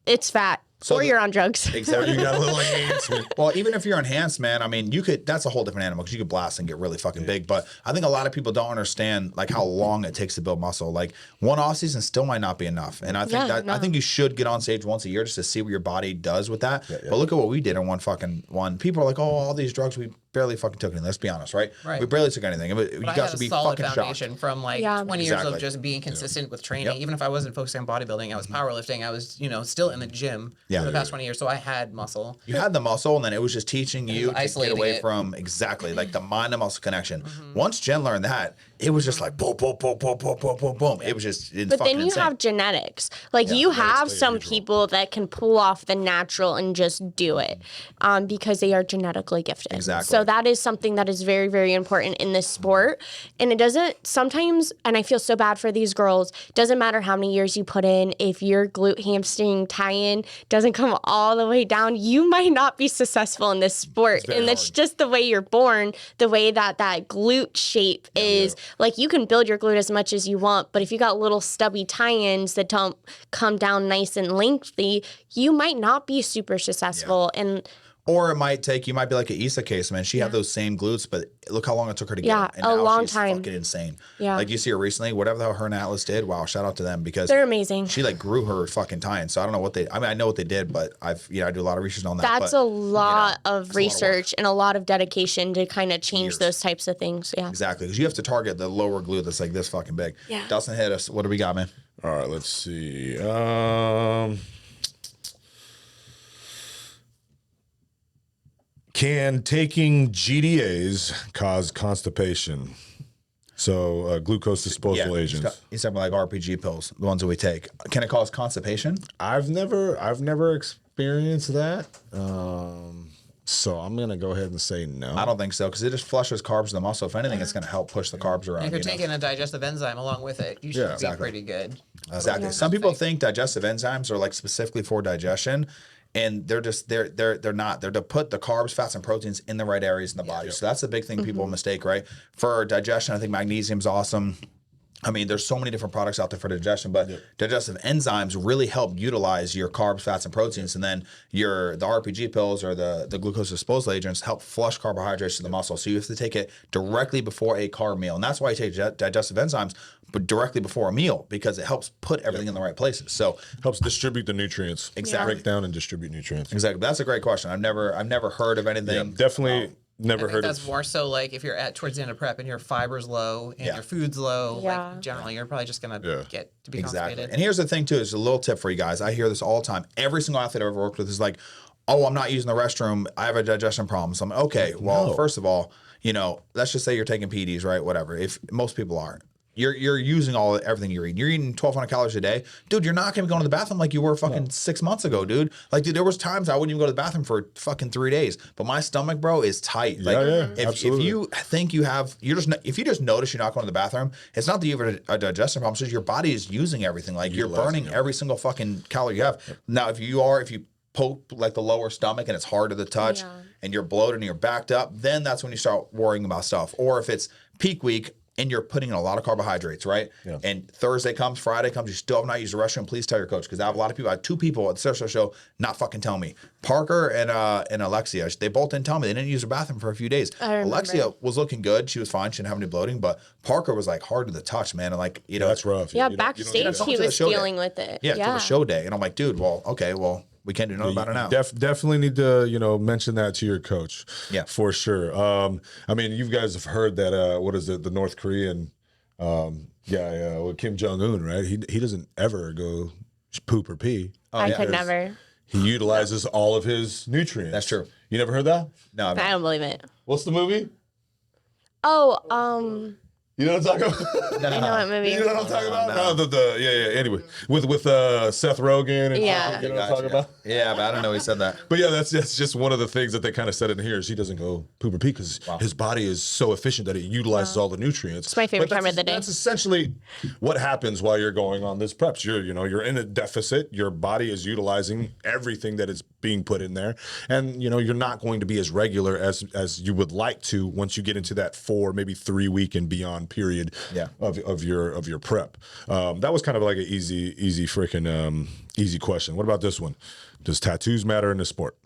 it's fat. So or you're on drugs. Exactly. You got a little enhancement. Well, even if you're enhanced, man, I mean, that's a whole different animal because you could blast and get really fucking big. But I think a lot of people don't understand like how long it takes to build muscle. Like one off season still might not be enough. And I think I think you should get on stage once a year just to see what your body does with that. Yeah, yeah. But look at what we did in one. People are like, oh, all these drugs, we barely fucking took anything. Let's be honest, right? We barely took anything. But you guys should be fucking shocked. From like 20 years of just being consistent with training. Even if I wasn't focusing on bodybuilding, I was powerlifting. I was, still in the gym for the past 20 years. So I had muscle. You had the muscle, and then it was just teaching you to get away from like the mind and muscle connection. Once Jenn learned that, it was just like boom, boom, boom, boom, boom, boom, boom, boom. It was just But then you have genetics. Like you have some people that can pull off the natural and just do it because they are genetically gifted. Exactly. So that is something that is very, very important in this sport. And it doesn't sometimes, and I feel so bad for these girls, doesn't matter how many years you put in, if your glute hamstring tie-in doesn't come all the way down, you might not be successful in this sport. And that's just the way you're born, the way that glute shape is. Like you can build your glute as much as you want, but if you got little stubby tie-ins that don't come down nice and lengthy, you might not be super successful. Or it might take, you might be like an Issa case, man. She had those same glutes, but look how long it took her to get them. And a now long she's time. Fucking insane. Yeah. Like you see her recently, whatever the hell her and Atlas did, wow, shout out to them because they're amazing. She like grew her fucking tie-in. So I don't know what I know what they did, but I do a lot of research on that. That's a lot of research and a lot of dedication to kind of change those types of things. Yeah. Exactly. Because you have to target the lower glute that's like this fucking big. Yeah. Dustin, hit us. What do we got, man? All right, let's see. Can taking GDAs cause constipation? So glucose disposal agents. He's talking about like RPG pills, the ones that we take. Can it cause constipation? I've never experienced that. So I'm gonna go ahead and say no. I don't think so because it just flushes carbs to the muscle. If anything, it's gonna help push the carbs around. And if you're taking a digestive enzyme along with it, you should be pretty good. Exactly. Some people think digestive enzymes are like specifically for digestion. And they're not. They're to put the carbs, fats, and proteins in the right areas in the body. So that's the big thing people mistake, right? For digestion, I think magnesium's awesome. I mean, there's so many different products out there for digestion, but digestive enzymes really help utilize your carbs, fats, and proteins. And then the RPG pills or the glucose disposal agents help flush carbohydrates to the muscle. So you have to take it directly before a carb meal. And that's why you take digestive enzymes, but directly before a meal, because it helps put everything in the right places. So helps distribute the nutrients. Exactly. Break down and distribute nutrients. Exactly. That's a great question. I've never heard of anything. Yeah, definitely. Never heard that's more so like if you're towards the end of prep and your fiber's low and your food's low, like generally you're probably just gonna get to be constipated. And here's the thing too, is a little tip for you guys. I hear this all the time. Every single athlete I've ever worked with is like, oh, I'm not using the restroom. I have a digestion problem. So I'm like, okay, well, first of all, let's just say you're taking PDs, right? Whatever. If most people aren't. You're using everything you're eating. You're eating 1,200 calories a day. Dude, you're not going to be going to the bathroom like you were fucking 6 months ago, dude. Like, dude, there was times I wouldn't even go to the bathroom for fucking 3 days. But my stomach, bro, is tight. Like, if you think if you just notice you're not going to the bathroom, it's not that you have a digestion problem. It's just your body is using everything. Like, you're burning every single fucking calorie you have. Now, if you poke like the lower stomach and it's harder to touch and you're bloated and you're backed up, then that's when you start worrying about stuff. Or if it's peak week, and you're putting in a lot of carbohydrates, right? Yeah. And Thursday comes, Friday comes, you still have not used the restroom, please tell your coach. Because I have a lot of people, I had 2 people at the Sarasota show not fucking tell me. Parker and Alexia, they both didn't tell me. They didn't use the bathroom for a few days. Alexia was looking good. She was fine. She didn't have any bloating. But Parker was like hard to the touch, man. And like, that's rough. Yeah, backstage he was dealing with it. Yeah, till the show day. And I'm like, dude, we can't do nothing about it now. Definitely need to, mention that to your coach. Yeah, for sure. I mean, you guys have heard that. What is it? The North Korean guy, with Kim Jong-un, right? He doesn't ever go poop or pee. I could never. He utilizes all of his nutrients. That's true. You never heard that? No, I don't believe it. What's the movie? Oh, You know what I'm talking about? I know what movie. You know what I'm talking about? No, yeah. Anyway, with Seth Rogen and you know what I'm talking about? Yeah, but I don't know he said that. But yeah, that's just one of the things that they kind of said in here is he doesn't go poop or pee because his body is so efficient that it utilizes all the nutrients. It's my favorite time of the day. That's essentially what happens while you're going on this preps. You're in a deficit. Your body is utilizing everything that it's being put in there, and you're not going to be as regular as you would like to once you get into that 4, maybe 3 week and beyond period of your prep. That was kind of like an easy freaking easy question. What about this one? Does tattoos matter in the sport?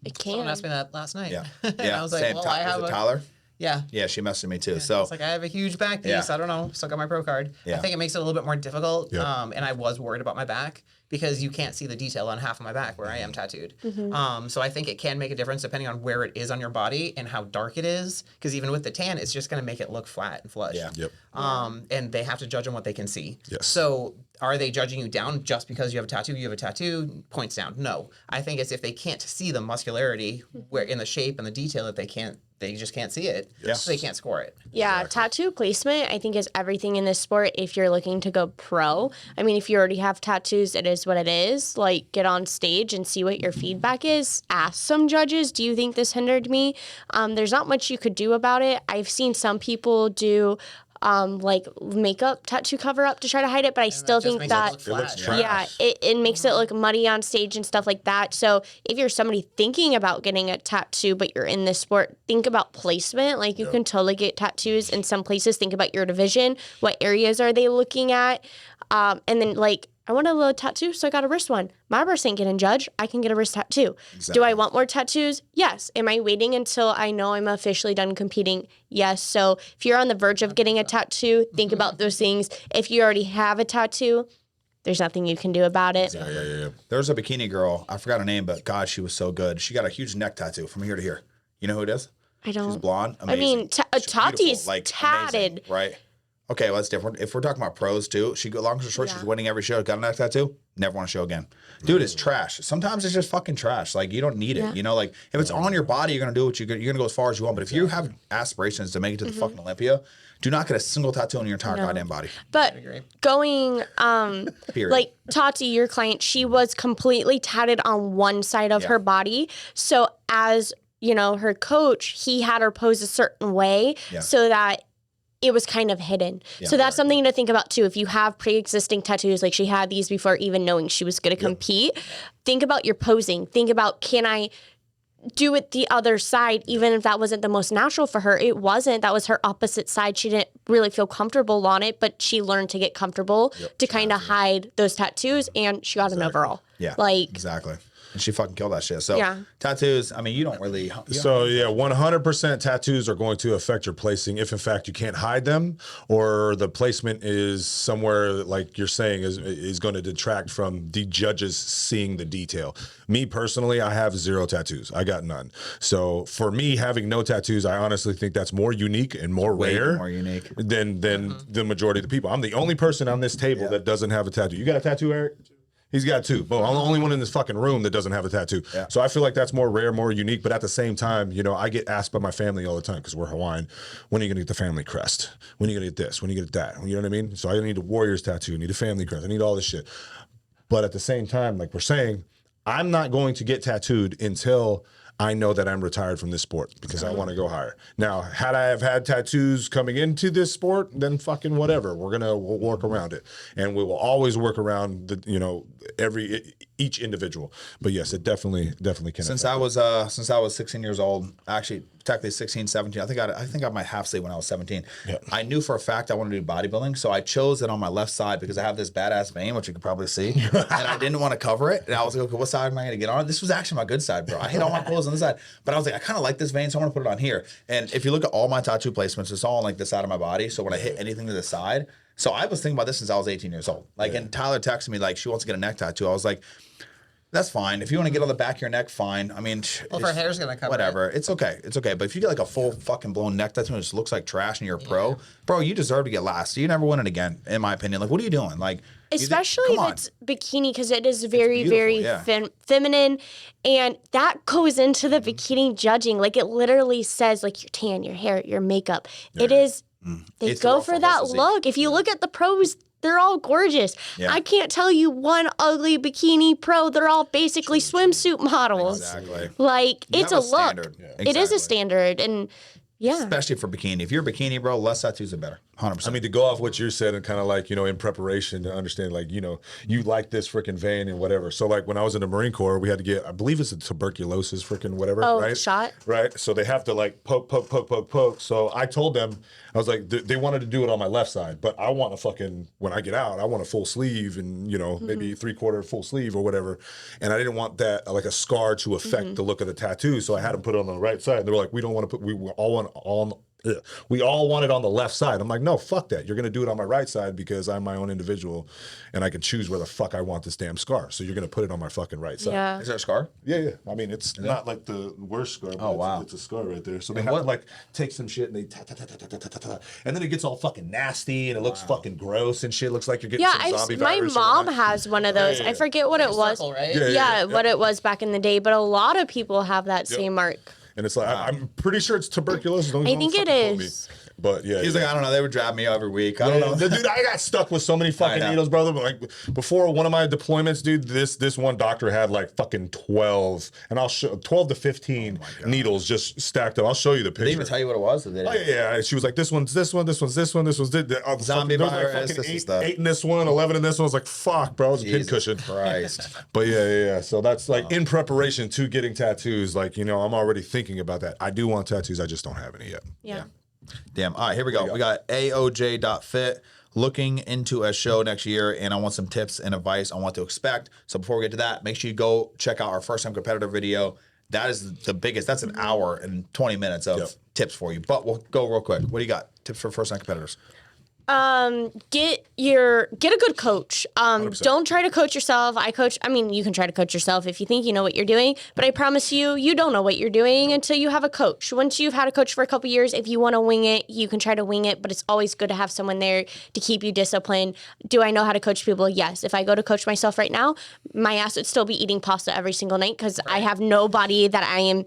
It Someone can. asked me that last night. Yeah. And Yeah. I was like, Same. well, I have Was it Tyler? Yeah. Yeah, she messaged me too. So It's like, I have a huge back piece. Yeah. I don't know. Still got my pro card. I Yeah. think it makes it a little bit more difficult. Yeah. And I was worried about my back because you can't see the detail on half of my back where I am tattooed. So I think it can make a difference depending on where it is on your body and how dark it is. Because even with the tan, it's just going to make it look flat and flush. Yeah. Yep. And they have to judge on what they can see. Yes. So are they judging you down just because you have a tattoo? You have a tattoo, points down. No. I think it's if they can't see the muscularity where in the shape and the detail that they just can't see it. Yes. So they can't score it. Yeah, tattoo placement, I think, is everything in this sport if you're looking to go pro. I mean, if you already have tattoos, it is what it is. Like, get on stage and see what your feedback is. Ask some judges, do you think this hindered me? There's not much you could do about it. I've seen some people do like makeup tattoo cover up to try to hide it, but I still think that It looks trash. yeah, it makes it look muddy on stage and stuff like that. So if you're somebody thinking about getting a tattoo, but you're in this sport, think about placement. Like you can totally get tattoos in some places. Think about your division. What areas are they looking at? And then like, I want a little tattoo, so I got a wrist one. My wrist ain't getting judged. I can get a wrist tattoo. Do I want more tattoos? Yes. Am I waiting until I know I'm officially done competing? Yes. So if you're on the verge of getting a tattoo, think about those things. If you already have a tattoo, there's nothing you can do about it. Yeah. there's a bikini girl. I forgot her name, but God, she was so good. She got a huge neck tattoo from here to here. You know who it is? I don't. She's blonde. I mean, Amazing. She's Tati's beautiful, like, tatted. amazing, right? Okay, well, that's different. If we're talking about pros too, she go long or short, she's winning every show. Got a neck tattoo, never want to show again. Dude, it's trash. Sometimes it's just fucking trash. Like you don't need it. You know, like if it's on your body, you're gonna do what you're gonna go as far as you want. But if you have aspirations to make it to the fucking Olympia, do not get a single tattoo on your entire goddamn body. But going, Period. like Tati, your client, she was completely tatted on one side of her body. So as you know, her coach, he had her pose a certain way so that it was kind of hidden. So that's something to think about too. If you have pre-existing tattoos, like she had these before even knowing she was going to compete, think about your posing. Think about, can I do it the other side, even if that wasn't the most natural for her? It wasn't. That was her opposite side. She didn't really feel comfortable on it, but she learned to get comfortable to kind of hide those tattoos, and she got an overall. Yeah, Like, exactly. And she fucking killed that shit. So tattoos, I mean, you don't really. So yeah, 100% tattoos are going to affect your placing if in fact you can't hide them, or the placement is somewhere like you're saying is going to detract from the judges seeing the detail. Me personally, I have 0 tattoos. I got none. So for me, having no tattoos, I honestly think that's more unique and more rare, more unique than the majority of the people. I'm the only person on this table that doesn't have a tattoo. You got a tattoo, Eric? He's got 2. But I'm the only one in this fucking room that doesn't have a tattoo. Yeah. So I feel like that's more rare, more unique. But at the same time, you know, I get asked by my family all the time because we're Hawaiian, when are you going to get the family crest? When are you going to get this? When are you going to get that? You know what I mean? So I need a Warriors tattoo. I need a family crest. I need all this shit. But at the same time, like we're saying, I'm not going to get tattooed until I know that I'm retired from this sport because I want to go higher. Now, had I have had tattoos coming into this sport, then fucking whatever. We'll work around it, and we will always work around each individual. But yes, it definitely can. Since I was 16 years old, actually technically 16, 17. I think I got my half sleeve when I was 17. Yeah. I knew for a fact I wanted to do bodybuilding, so I chose it on my left side because I have this badass vein, which you could probably see, and I didn't want to cover it. And I was like, okay, what side am I going to get on? This was actually my good side, bro. I hit all my pulls on this side, but I was like, I kind of like this vein, so I want to put it on here. And if you look at all my tattoo placements, it's all on like the side of my body. So when I hit anything to the side, so I was thinking about this since I was 18 years old. Like, and Tyler texted me like she wants to get a neck tattoo. I was like, that's fine. If you want to get on the back of your neck, fine. I mean, well, if her hair's gonna cover whatever. it. It's okay. It's okay. But if you get like a full fucking blown neck tattoo and it just looks like trash and you're a pro, bro, you deserve to get last. You never win it again, in my opinion. Like, what are you doing? Like, especially if it's bikini, because it is very, very yeah. feminine, and that goes into the bikini judging. Like, it literally says like your tan, your hair, your makeup. It is. They It's go rough for on that us, look. If you look at the pros, they're all gorgeous. Yeah. I can't tell you one ugly bikini pro. They're all basically swimsuit models. Exactly. Like, You it's have a a look. standard. Yeah. It is a Exactly. standard, and Yeah. Especially for bikini. If you're bikini, bro, less tattoos are better. 100%. I mean, to go off what you said and kind of like, in preparation to understand, like, you like this freaking vein and whatever. So, like, when I was in the Marine Corps, we had to get, I believe it's a tuberculosis freaking whatever, right? Shot. Right. So they have to like poke. So I told them, I was like, they wanted to do it on my left side, but I want a fucking, when I get out, I want a full sleeve and, maybe 3/4 full sleeve or whatever. And I didn't want that, like a scar to affect the look of the tattoo. So I had them put it on the right side. They were like, we don't want to put, we all want it on the left side. I'm like, no, fuck that. You're going to do it on my right side because I'm my own individual and I can choose where the fuck I want this damn scar. So you're going to put it on my fucking right side. Yeah. Is there a scar? Yeah. I mean, it's not like the worst scar, but wow. it's a scar right there. So they have to like take some shit and they and then it gets all fucking nasty and it looks fucking gross and shit. Looks like you're getting some zombie my virus or mom whatnot. has one of those. Yeah. I forget what it was. Circle, right? Yeah. What it was back in the day, but a lot of people have that same mark. And it's like, I'm pretty sure it's tuberculosis. I think it is. But yeah. He's like, I don't know. They would drive me every week. I don't know. Dude, I got stuck with so many fucking needles, brother. But like before one of my deployments, dude, this one doctor had like fucking 12, and I'll show 12 to 15 needles just stacked up. I'll show you the picture. Did they even tell you what it was? Or they didn't? Yeah. She was like, this one's this one, this one's this one, this one's this. Zombie there was like virus, fucking this and stuff. 8 in this one, 11 in this one. I was like, fuck, bro. It was a pincushion. Christ. But yeah. So that's like in preparation to getting tattoos. Like, I'm already thinking about that. I do want tattoos. I just don't have any yet. Yeah. Damn. All right, here we go. We got AOJ.fit looking into a show next year, and I want some tips and advice on what to expect. So before we get to that, make sure you go check out our first time competitor video. That is the biggest. That's an hour and 20 minutes of tips for you. But we'll go real quick. What do you got? Tips for first time competitors. Get a good coach. Don't try to coach yourself. You can try to coach yourself if you think you know what you're doing, but I promise you don't know what you're doing until you have a coach. Once you've had a coach for a couple years, if you want to wing it, you can try to wing it, but it's always good to have someone there to keep you disciplined. Do I know how to coach people? Yes. If I go to coach myself right now, my ass would still be eating pasta every single night because I have nobody that I am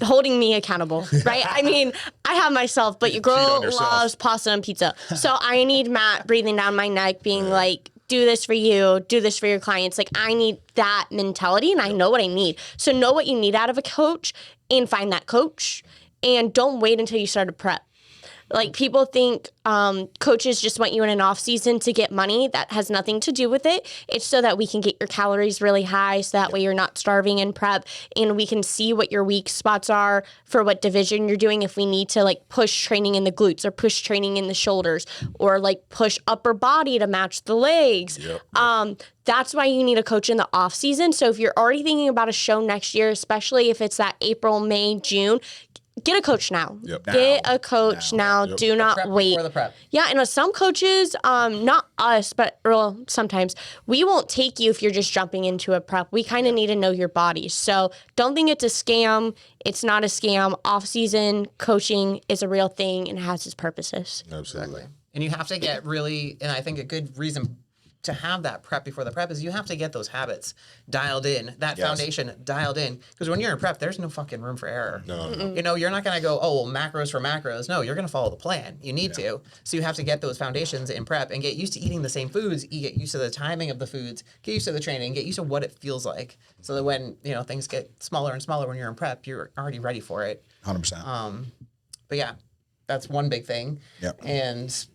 holding me accountable, right? I mean, I have myself, but your girl loves pasta and pizza. So I need Matt breathing down my neck, being like, do this for you, do this for your clients. Like, I need that mentality, and I know what I need. So know what you need out of a coach and find that coach, and don't wait until you start a prep. Like, people think coaches just want you in an off season to get money. That has nothing to do with it. It's so that we can get your calories really high, so that way you're not starving in prep, and we can see what your weak spots are for what division you're doing. If we need to like push training in the glutes or push training in the shoulders or like push upper body to match the legs. That's why you need a coach in the off season. So if you're already thinking about a show next year, especially if it's that April, May, June, get a coach now. Get a coach now. Do not wait. Before the prep. Yeah, and some coaches, not us, but sometimes we won't take you if you're just jumping into a prep. We kind of need to know your body. So don't think it's a scam. It's not a scam. Off-season coaching is a real thing and has its purposes. Absolutely. And you have to get really, and I think a good reason to have that prep before the prep is you have to get those habits dialed in, that foundation dialed in. Because when you're in prep, there's no fucking room for error. No. You're not going to go, oh, well, macros for macros. No, you're going to follow the plan. You need to. So you have to get those foundations in prep and get used to eating the same foods. You get used to the timing of the foods, get used to the training, get used to what it feels like. So that when, things get smaller and smaller when you're in prep, you're already ready for it. 100%. But yeah, that's one big thing. Yep. And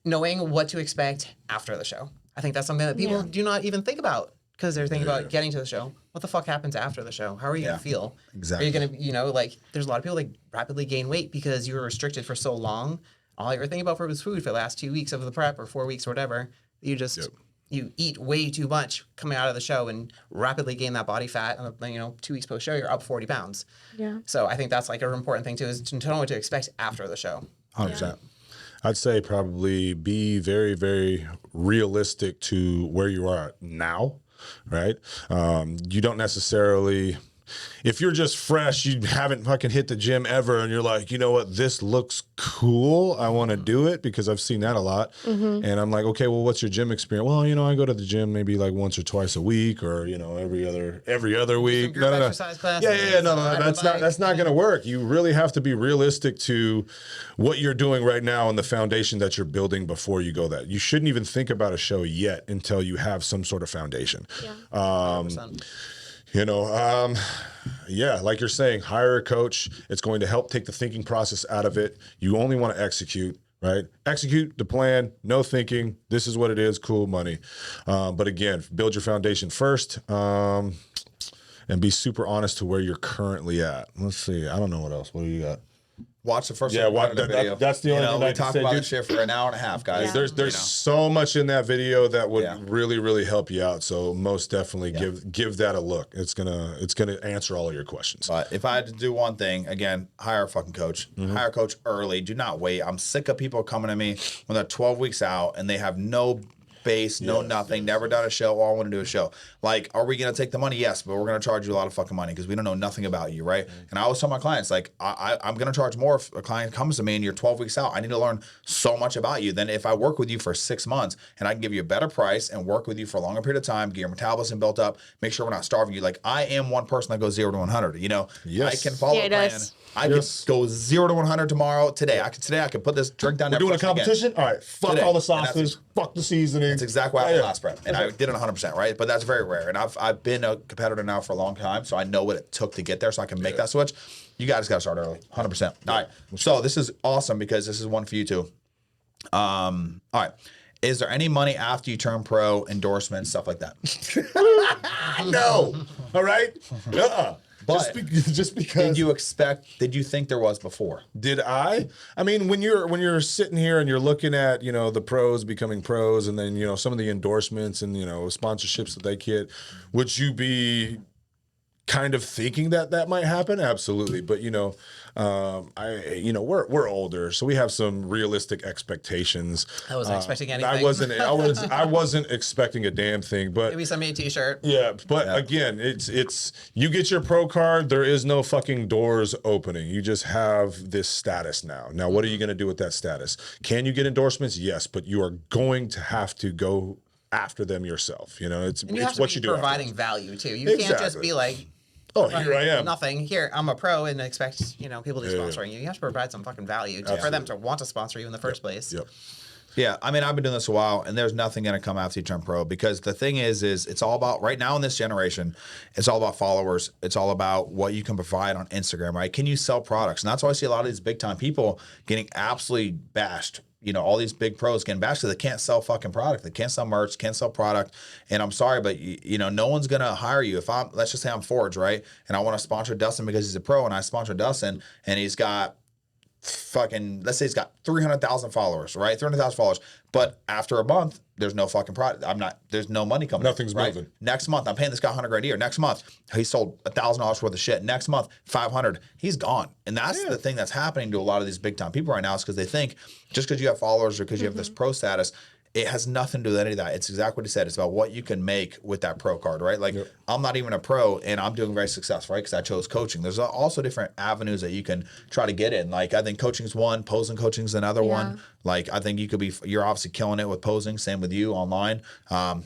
knowing what to expect after the show. I think that's something that people do not even think about because they're thinking about getting to the show. What the fuck happens after the show? How are you going to feel? Exactly. Are you going to, there's a lot of people that rapidly gain weight because you were restricted for so long. All you were thinking about was food for the last 2 weeks of the prep or 4 weeks or whatever. You just, you eat way too much coming out of the show and rapidly gain that body fat. And, 2 weeks post show, you're up 40 pounds. Yeah. So I think that's like an important thing too, is to know what to expect after the show. 100%. I'd say probably be very, very realistic to where you are now, right? You don't necessarily, if you're just fresh, you haven't fucking hit the gym ever, and you're like, you know what, this looks cool. I want to do it because I've seen that a lot. And I'm like, okay, well, what's your gym experience? Well, I go to the gym maybe like once or twice a week, or every other week. Group exercise classes. No, that's not going to work. You really have to be realistic to what you're doing right now and the foundation that you're building before you go that. You shouldn't even think about a show yet until you have some sort of foundation. 100%. You know, yeah, like you're saying, hire a coach. It's going to help take the thinking process out of it. You only want to execute, right? Execute the plan, no thinking. This is what it is, cool money. But again, build your foundation first and be super honest to where you're currently at. Let's see. I don't know what else. What do you got? Watch the first Yeah, video. that's the only thing we I can talked say, about dude. this shit for an hour and a half, guys. Yeah. There's so much in that video that would Yeah. really, really help you out. So most definitely give that a look. It's gonna answer all of your questions. But if I had to do one thing, again, hire a fucking coach. Hire a coach early. Do not wait. I'm sick of people coming to me when they're 12 weeks out and they have no base, no nothing, never done a show. All I want to do is a show. Like, are we going to take the money? Yes, but we're going to charge you a lot of fucking money because we don't know nothing about you, right? And I always tell my clients, like, I'm going to charge more if a client comes to me and you're 12 weeks out. I need to learn so much about you than if I work with you for 6 months and I can give you a better price and work with you for a longer period of time, get your metabolism built up, make sure we're not starving you. Like, I am one person that goes 0 to 100. You know, Yes. I can follow Yeah, a it plan. does. I could go 0 to 100 tomorrow. Today, I could put this drink down. We're doing a competition? All right, fuck Today. all the And that's- sauces, fuck the seasoning. That's exactly why I last prep, and I did it 100%, right? But that's very rare, and I've been a competitor now for a long time, so I know what it took to get there, so I can make that switch. You guys got to start early, 100%. All right, so this is awesome because this is one for you too. All right, is there any money after you turn pro, endorsements, stuff like that? No. All right? But just because Did you think there was before? Did I? I mean, when you're sitting here and you're looking at, you know, the pros becoming pros and then, you know, some of the endorsements and, you know, sponsorships that they get, would you be kind of thinking that might happen? Absolutely. But, you know, we're older, so we have some realistic expectations. I wasn't expecting anything. I wasn't expecting a damn thing, but Maybe send me a t-shirt. yeah, but again, it's you get your pro card, there is no fucking doors opening. You just have this status now. Now, what are you going to do with that status? Can you get endorsements? Yes, but you are going to have to go after them yourself. You know, it's And you have to what be you do providing afterwards. value too. You can't just Exactly. be like, Oh, here I am. nothing. Here, I'm a pro and expect, you know, people to be Yeah. sponsoring you. You have to provide some fucking value for them to want to sponsor you in the first place. Yep. Yeah, I mean, I've been doing this a while, and there's nothing going to come after you turn pro because the thing is it's all about right now in this generation. It's all about followers. It's all about what you can provide on Instagram, right? Can you sell products? And that's why I see a lot of these big time people getting absolutely bashed. You know, all these big pros getting bashed because they can't sell fucking product. They can't sell merch, can't sell product. And I'm sorry, but you know, no one's gonna hire you. If let's just say I'm Forge, right? And I want to sponsor Dustin because he's a pro, and I sponsor Dustin, and he's got let's say he's got 300,000 followers, right? 300,000 followers. But after a month, there's no fucking product. there's no money coming. Nothing's right? moving. Next month, I'm paying this guy $100,000 a year. Next month, he sold $1,000 worth of shit. Next month, 500. He's gone. And that's the thing that's happening to a lot of these big time people right now is because they think just because you have followers or because you have this pro status, it has nothing to do with any of that. It's exactly what he said. It's about what you can make with that pro card, right? Like, I'm not even a pro, and I'm doing very successful, right? Because I chose coaching. There's also different avenues that you can try to get in. Like, I think coaching is one, posing coaching is another one. Like, I think you're obviously killing it with posing. Same with you online.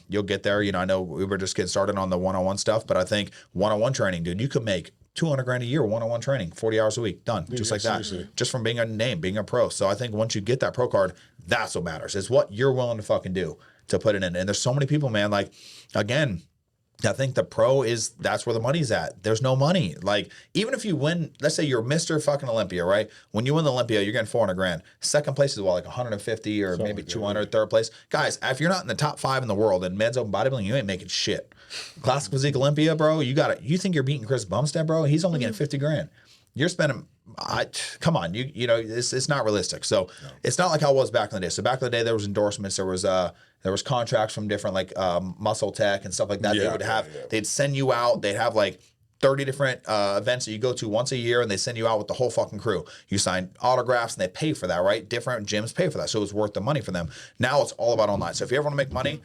You'll get there. You know, I know we were just getting started on the one-on-one stuff, but I think one-on-one training, dude, you could make $200,000 a year, one-on-one training, 40 hours a week, done, just like that, just from being a name, being a pro. So I think once you get that pro card, that's what matters. Is what you're willing to fucking do to put it in. And there's so many people, man. Like, again, I think the pro that's where the money's at. There's no money. Like, even if you win, let's say you're Mr. fucking Olympia, right? When you win the Olympia, you're getting $400,000. Second place is what, like 150 or maybe 200. Third place, guys, if you're not in the top 5 in the world in men's open bodybuilding, you ain't making shit. Classic Physique Olympia, bro. You think you're beating Chris Bumstead, bro? He's only getting $50,000. You're spending. Come on, you know it's not realistic. So it's not like how it was back in the day. So back in the day, there was endorsements, there was contracts from different like Muscle Tech and stuff like that. They would have, they'd send you out. They'd have like 30 different events that you go to once a year, and they send you out with the whole fucking crew. You sign autographs, and they pay for that, right? Different gyms pay for that, so it was worth the money for them. Now it's all about online. So if you ever want to make money,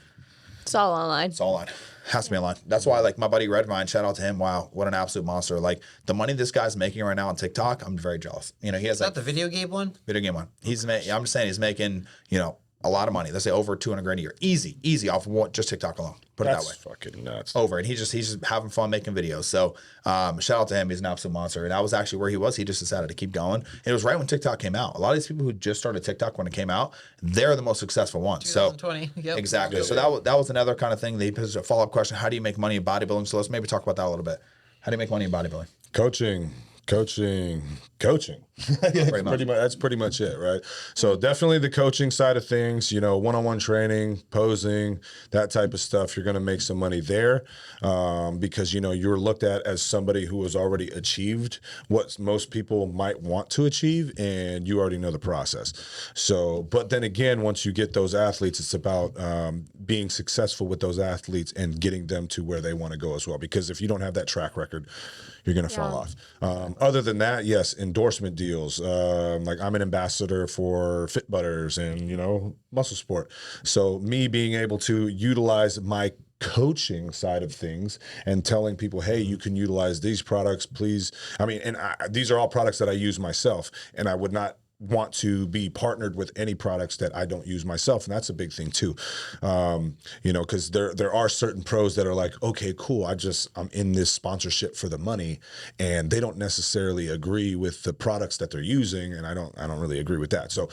It's all online. it's all online. Has to be online. That's why, like, my buddy Redvine, shout out to him. Wow, what an absolute monster. Like, the money this guy's making right now on TikTok, I'm very jealous. You know, he has Is that the video game one? video game one. I'm just saying he's making, you know, a lot of money. Let's say over 200 grand a year, easy off of just TikTok alone. Put it that way. That's fucking nuts. Over, and he's just having fun making videos. So shout out to him. He's an absolute monster. And that was actually where he was. He just decided to keep going. And it was right when TikTok came out. A lot of these people who just started TikTok when it came out, they're the most successful ones. So 2020. Yep. exactly. Yeah, So that was another kind of thing. They posed a follow up question: how do you make money in bodybuilding? So let's maybe talk about that a little bit. How do you make money in bodybuilding? Coaching. That's pretty much it, right? So definitely the coaching side of things, one-on-one training, posing, that type of stuff. You're going to make some money there because, you're looked at as somebody who has already achieved what most people might want to achieve, and you already know the process. So, but then again, once you get those athletes, it's about being successful with those athletes and getting them to where they want to go as well. Because if you don't have that track record, you're going to fall off. Other than that, yes, endorsement deals. Like I'm an ambassador for Fit Butters and, Muscle Sport. So me being able to utilize my coaching side of things and telling people, hey, you can utilize these products, please. These are all products that I use myself, and I would not want to be partnered with any products that I don't use myself. And that's a big thing too. Because there are certain pros that are like, okay, cool. I'm in this sponsorship for the money, and they don't necessarily agree with the products that they're using. And I don't really agree with that. So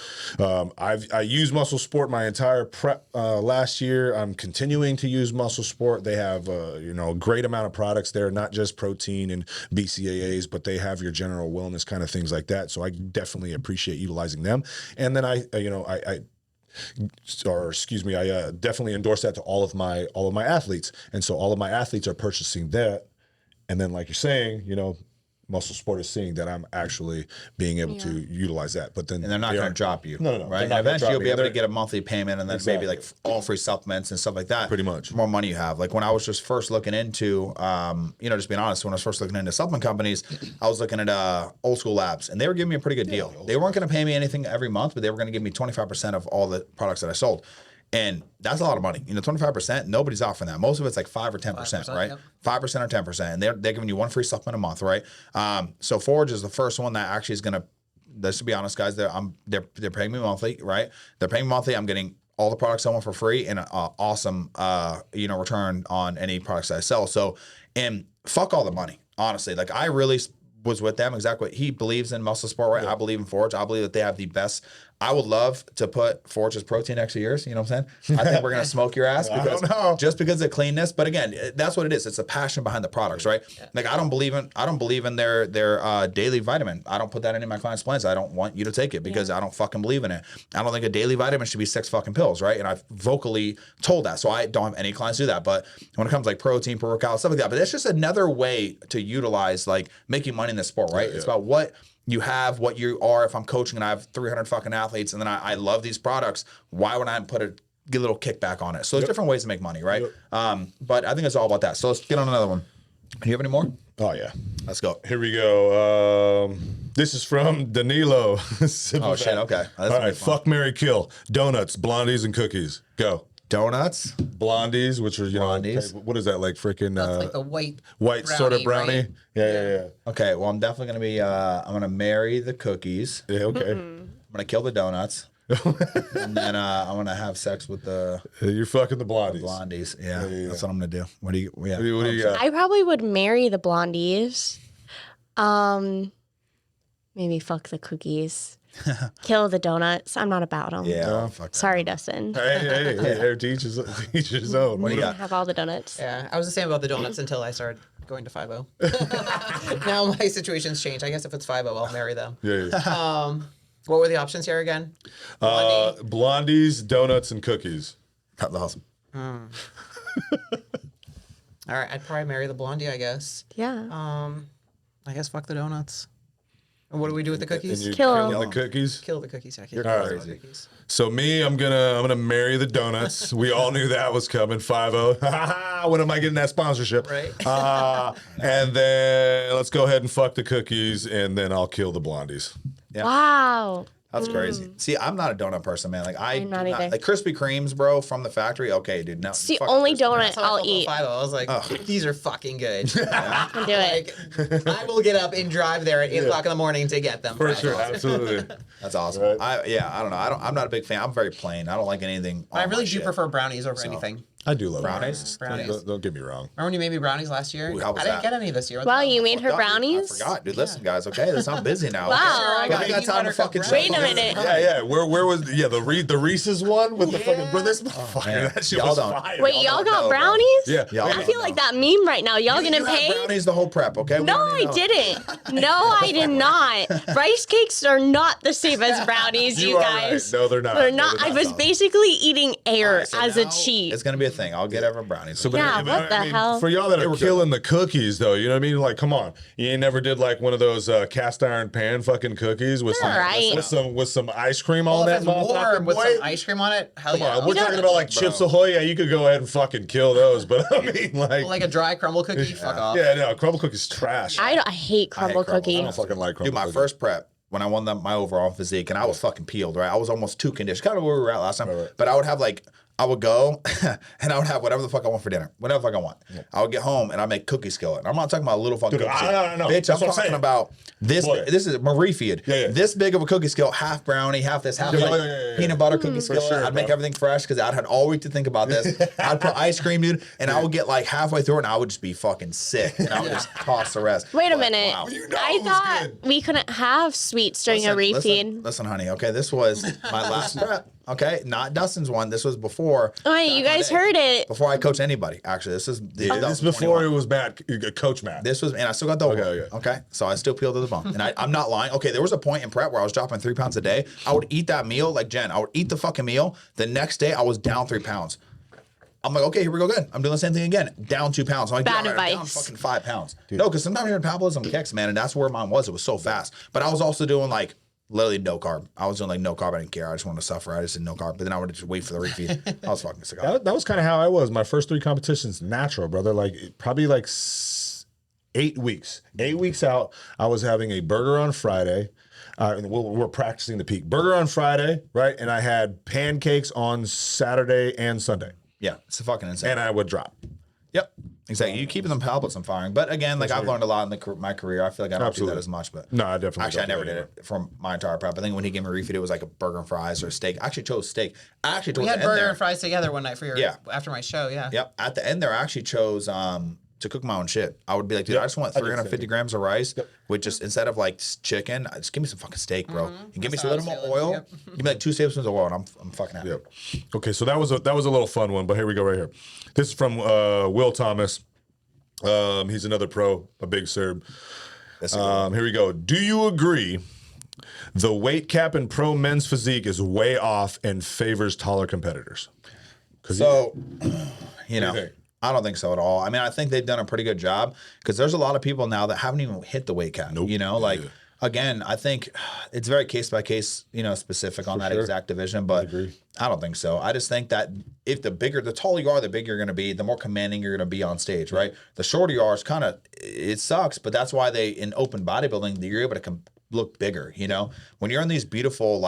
I used Muscle Sport my entire prep last year. I'm continuing to use Muscle Sport. They have a great amount of products there, not just protein and BCAAs, but they have your general wellness kind of things like that. So I definitely appreciate utilizing them. And then I definitely endorse that to all of my athletes. And so all of my athletes are purchasing that. And then, like you're saying, Muscle Sport is seeing that I'm actually being able to utilize that. But then And they're not going to drop you. No. Right? And Not gonna eventually you'll drop be me. able to get a monthly payment and then Exactly. maybe like all free supplements and stuff like that. Pretty much. The more money you have. Like when I was just first looking into, just being honest, when I was first looking into supplement companies, I was looking at Old School Labs, and they were giving me a pretty good deal. They weren't going to pay me anything every month, but they were going to give me 25% of all the products that I sold. And that's a lot of money. 25%, nobody's offering that. Most of it's like 5 or 10%, right? Yep. 5% or 10%. And they're giving you one free supplement a month, right? So Forge is the first one that actually is going to, let's be honest, guys, they're paying me monthly, right? They're paying me monthly. I'm getting all the products I want for free and an awesome, return on any products that I sell. So, and fuck all the money, honestly. Like I really was with them exactly. He believes in Muscle Sport, right? Yeah. I believe in Forge. I believe that they have the best. I would love to put Forge's protein next to yours. You know what I'm saying? I think we're gonna smoke your ass just because of cleanness. But again, that's what it is. It's the passion behind the products, right? Yeah. Like I don't believe in their daily vitamin. I don't put that in my clients' plans. I don't want you to take it because I don't fucking believe in it. I don't think a daily vitamin should be 6 fucking pills, right? And I've vocally told that, so I don't have any clients do that. But when it comes like protein, pre-workout, stuff like that, but that's just another way to utilize like making money in the sport, right? Yeah. It's about what you have, what you are. If I'm coaching and I have 300 fucking athletes and then I love these products, why would I get a little kickback on it? So there's different ways to make money, right? But I think it's all about that. So let's get on another one. Do you have any more? Oh, yeah. Let's go. Here we go. This is from Danilo. Oh, shit. Okay. All right. Fuck, marry, kill. Donuts, blondies, and cookies. Go. Donuts, blondies, which are blondies. What is that like? Freaking That's like the white brownie, sort of brownie. Right? Yeah. Okay, well I'm definitely gonna be. I'm gonna marry the cookies. Yeah. Okay. I'm gonna kill the donuts, and then I'm gonna have sex with the. You're fucking the blondies. Blondies. Yeah, that's what I'm gonna do. What do you? Yeah. What do you got? I probably would marry the blondies. Maybe fuck the cookies. Kill the donuts. I'm not about them. Yeah. Fuck that. Sorry, Dustin. Hey, teach his own. What do you got? Have all the donuts. Yeah, I was the same about the donuts until I started going to 5-0. Now my situation's changed. I guess if it's 5-0, I'll marry them. Yeah. What were the options here again? Blondies, donuts, and cookies. Cut the hustle. All right, I'd probably marry the blondie, I guess. Yeah. I guess fuck the donuts. And what do we do with the cookies? Kill the cookies. Kill the cookies. You're crazy. Cookies. So me, I'm gonna marry the donuts. We all knew that was coming. 5-0. When am I getting that sponsorship? Right. And then let's go ahead and fuck the cookies, and then I'll kill the blondies. Yeah. Wow. That That's crazy. See, I'm not a donut person, man. Like I I'm not do either. like Krispy Kremes, bro, from the factory. Okay, dude. No, It's the fuck only Krispy donut Kreme. That's how I I'll felt eat. about 5-0. I was like, these are fucking good. I'll do it. Like, I will get up and drive there at 8 o'clock in the morning to get them. For sure, absolutely. That's awesome. Right. I don't know. I'm not a big fan. I'm very plain. I don't like anything. I on really my do shit. prefer brownies over anything. I do love Brownies? Brownies. Don't get me wrong. Remember when you made me brownies last year? Ooh, how was I didn't that? get any this year. What Wow, the hell? you made her Fuck, dude. brownies? I forgot, dude. Listen, guys. Okay, listen, I'm busy now. Wow. Okay? I got time to fucking Wait a minute. Yeah. Where was the Reese's one with the fucking bro? This motherfucker. man. That shit Y'all was don't- fire. Wait, Y'all y'all don't got know, bro. brownies? Yeah. Y'all I don't feel know. like that meme right now. Y'all You getting had paid? brownies the whole prep, okay? We No, don't need I no- didn't. No, I did not. Rice cakes are not the same as brownies, you are guys. right. No, they're not. They're No, not. they're I was basically eating air Alright, so as a now cheat. It's gonna be a thing. I'll get everyone brownies. So, but Yeah, I mean, what the hell? For y'all that are were killing the cookies, though, you know what I mean? Like, come on, you ain't never did like one of those cast iron pan fucking cookies with some Alright. with some ice cream Well, on if that it's motherfucker, warm with boy. some ice cream on it, hell Come yeah. on, we're know- talking about like Chips Ahoy. Yeah, you could go ahead and fucking kill those, but I mean, Like a dry crumble cookie, fuck off. yeah, no, crumble cookies trash. I hate crumble crumble. cookies. I don't fucking like crumble Dude, my cookies. first prep when I won my overall physique, and I was fucking peeled, right? I was almost too conditioned, kind of where we were at last time. Right. But I would have like, I would go and I would have whatever the fuck I want for dinner, whatever the fuck I want. I would get home and I'd make cookie skillet. I'm not talking about a little fucking Dude, cookie no, skillet. no, no. Bitch, That's I'm what I'm talking saying. about this. Boy. This is Marie feed. Yeah, yeah. This big of a cookie skillet, half brownie, half this, half Yeah, like yeah. peanut butter cookie skillet. sure, I'd make bro. everything fresh because I'd had all week to think about this. I'd put ice cream, dude, and I would get like halfway through it and I would just be fucking sick. And I would just toss the rest. Wait a But, minute. wow. You know I it was thought good. we couldn't have sweets during a refeed. Listen, honey. Okay, this was my last prep. Okay, not Dustin's one. This was before. Oh, wait, you guys day. heard it. Before I coached anybody. Actually, this is the. Yeah, this before it was Matt, Coach Matt. This was, and I still got the over. Okay. Okay, so I still peeled to the bone, and I'm not lying. Okay, there was a point in prep where I was dropping 3 pounds a day. I would eat that meal like Jen. I would eat the fucking meal. The next day, I was down 3 pounds. I'm like, okay, here we go again. I'm doing the same thing again. Down 2 pounds. I'm like, Bad all right, I'm down advice. fucking 5 pounds. No, because sometimes you're in metabolism kicks, man, and that's where mine was. It was so fast. But I was also doing like literally no carb. I was doing like no carb. I didn't care. I just wanted to suffer. I just did no carb. But then I would just wait for the refeed. I was fucking sick. That was kind of how I was. My first 3 competitions, natural, brother. Like probably like 8 weeks. 8 weeks out, I was having a burger on Friday. And we're practicing the peak. Burger on Friday, right? And I had pancakes on Saturday and Sunday. Yeah, it's fucking insane. And I would drop. Yep, exactly. You keeping them palates on firing. But again, like I've learned a lot in my career. I feel like I don't do Absolutely. that as much. But No, I definitely actually I don't do never that did anymore. it from my entire prep. I think when he gave me a refeed, it was like a burger and fries or a steak. I actually chose steak. I actually We towards had the end burger there. and fries together one night for your Yeah. after my show. Yeah. Yep. At the end there, I actually chose to cook my own shit. I would be like, dude, I just want I did the same 350 thing. grams of rice with just instead of like chicken, just give me some fucking steak, bro. And give me some little more oil. Yep. Give me like 2 tablespoons of oil, and I'm fucking happy. Yep. Okay, so that was a little fun one, but here we go right here. This is from Will Thomas. He's another pro, a big Serb. That's a good one. Here we go. Do you agree the weight cap in pro men's physique is way off and favors taller competitors? So, you know, think? I don't think so at all. I mean, I think they've done a pretty good job because there's a lot of people now that haven't even hit the weight cap. Nope. You know, like again, I think it's very case by case, you know, specific on that sure. exact division. But agree. I don't think so. I just think that if the taller you are, the bigger you're going to be, the more commanding you're going to be on stage, right? The shorter you are, it's kind of it sucks, but that's why in open bodybuilding you're able to look bigger. You know, when you're in these beautiful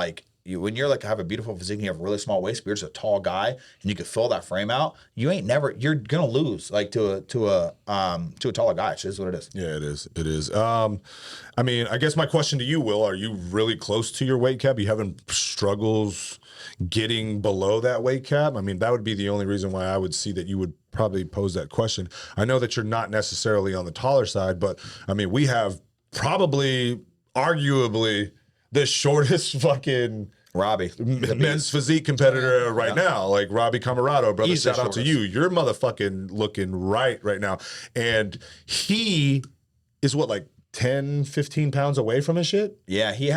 when you're like have a beautiful physique and you have a really small waist, but you're just a tall guy and you can fill that frame out, you're gonna lose like to a taller guy. It's just what it is. Yeah, it is. It is. I mean, I guess my question to you, Will, are you really close to your weight cap? You having struggles getting below that weight cap? I mean, that would be the only reason why I would see that you would probably pose that question. I know that you're not necessarily on the taller side, but I mean, we have probably, arguably, the shortest fucking Robbie, men's physique competitor right now, like Robbie Camarado, brother. He's the Shout out to shortest. you. You're motherfucking looking right now. And he is what, like 10, 15 pounds away from his shit? yeah, he's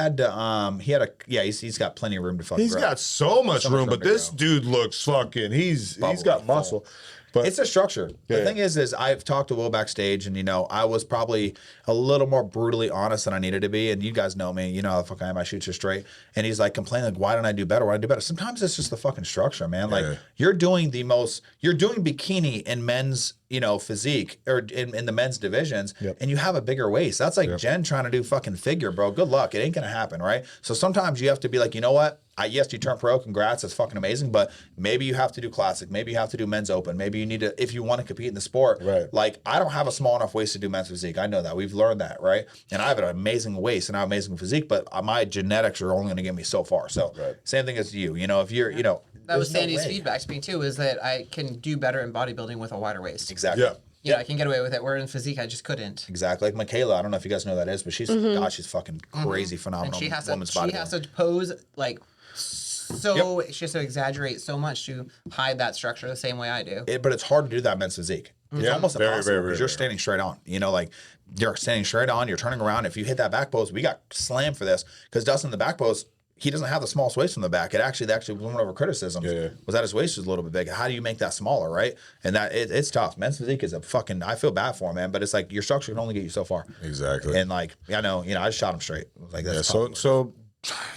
got plenty of room to fucking He's grow. got so much room, but to this grow. dude looks fucking, he's got full. muscle. But It's a structure. The Yeah. thing is I've talked to Will backstage, and you know, I was probably a little more brutally honest than I needed to be. And you guys know me, you know how the fuck I am. I shoot you straight. And he's like complaining, like, why don't I do better? Why don't I do better? Sometimes it's just the fucking structure, man. Like Yeah. you're doing bikini in men's, physique or in the men's divisions, and you have a bigger waist. That's like Jenn trying to do fucking figure, bro. Good luck. It ain't gonna happen, right? So sometimes you have to be like, you know what? Yes, you turn pro. Congrats, that's fucking amazing. But maybe you have to do classic. Maybe you have to do men's open. Maybe you need to, if you want to compete in the sport. Right. Like I don't have a small enough waist to do men's physique. I know that. We've learned that, right? And I have an amazing waist and I have amazing physique, but my genetics are only going to get me so far. So same thing as you. If you're, That was there's no Sandy's way. feedback to me too, is that I can do better in bodybuilding with a wider waist. Exactly. Yeah. I can get away with it. Where in physique, I just couldn't. Exactly. Like Michaela, I don't know if you guys know who that is, but she's God, she's fucking crazy, phenomenal. And she has woman's to pose like so. She has to exaggerate so much to hide that structure the same way I do. But it's hard to do that men's physique. It's almost Very, impossible very, because very, you're very. standing straight on. Like you're standing straight on. You're turning around. If you hit that back post, we got slammed for this because Dustin, the back post, he doesn't have the smallest waist from the back. It actually one of our criticisms was that his waist was a little bit big. How do you make that smaller, right? And that it's tough. Men's physique is I feel bad for him, man. But it's like your structure can only get you so far. Exactly. And like I know, I just shot him straight. Like that's So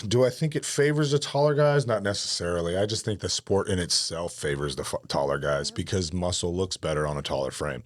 do I think it favors the taller guys? Not necessarily. I just think the sport in itself favors the taller guys because muscle looks better on a taller frame.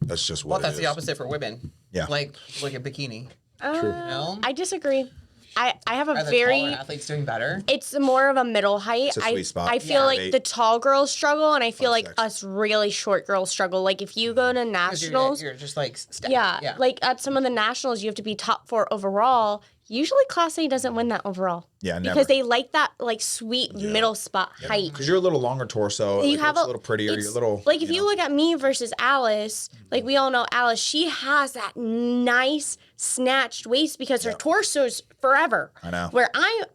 That's just what Well, that's it the is. opposite for women. Yeah. Like a bikini. True. No? I disagree. I have a Are the very taller athletes doing better? it's more of a middle height. It's a sweet spot. I feel like the tall girls struggle, and I feel like 5'6". us really short girls struggle. Like if you go to 'Cause nationals, You're just like yeah, like at some of the nationals, you have to be top 4 overall. Usually, Class A doesn't win that overall. Yeah, never. Because they like that like sweet middle spot height. because you're a little longer torso. You It have looks a little prettier. it's- You're a little like if you look at me versus Alice, like we all know Alice, she has that nice snatched waist because her torso's forever. I know. Where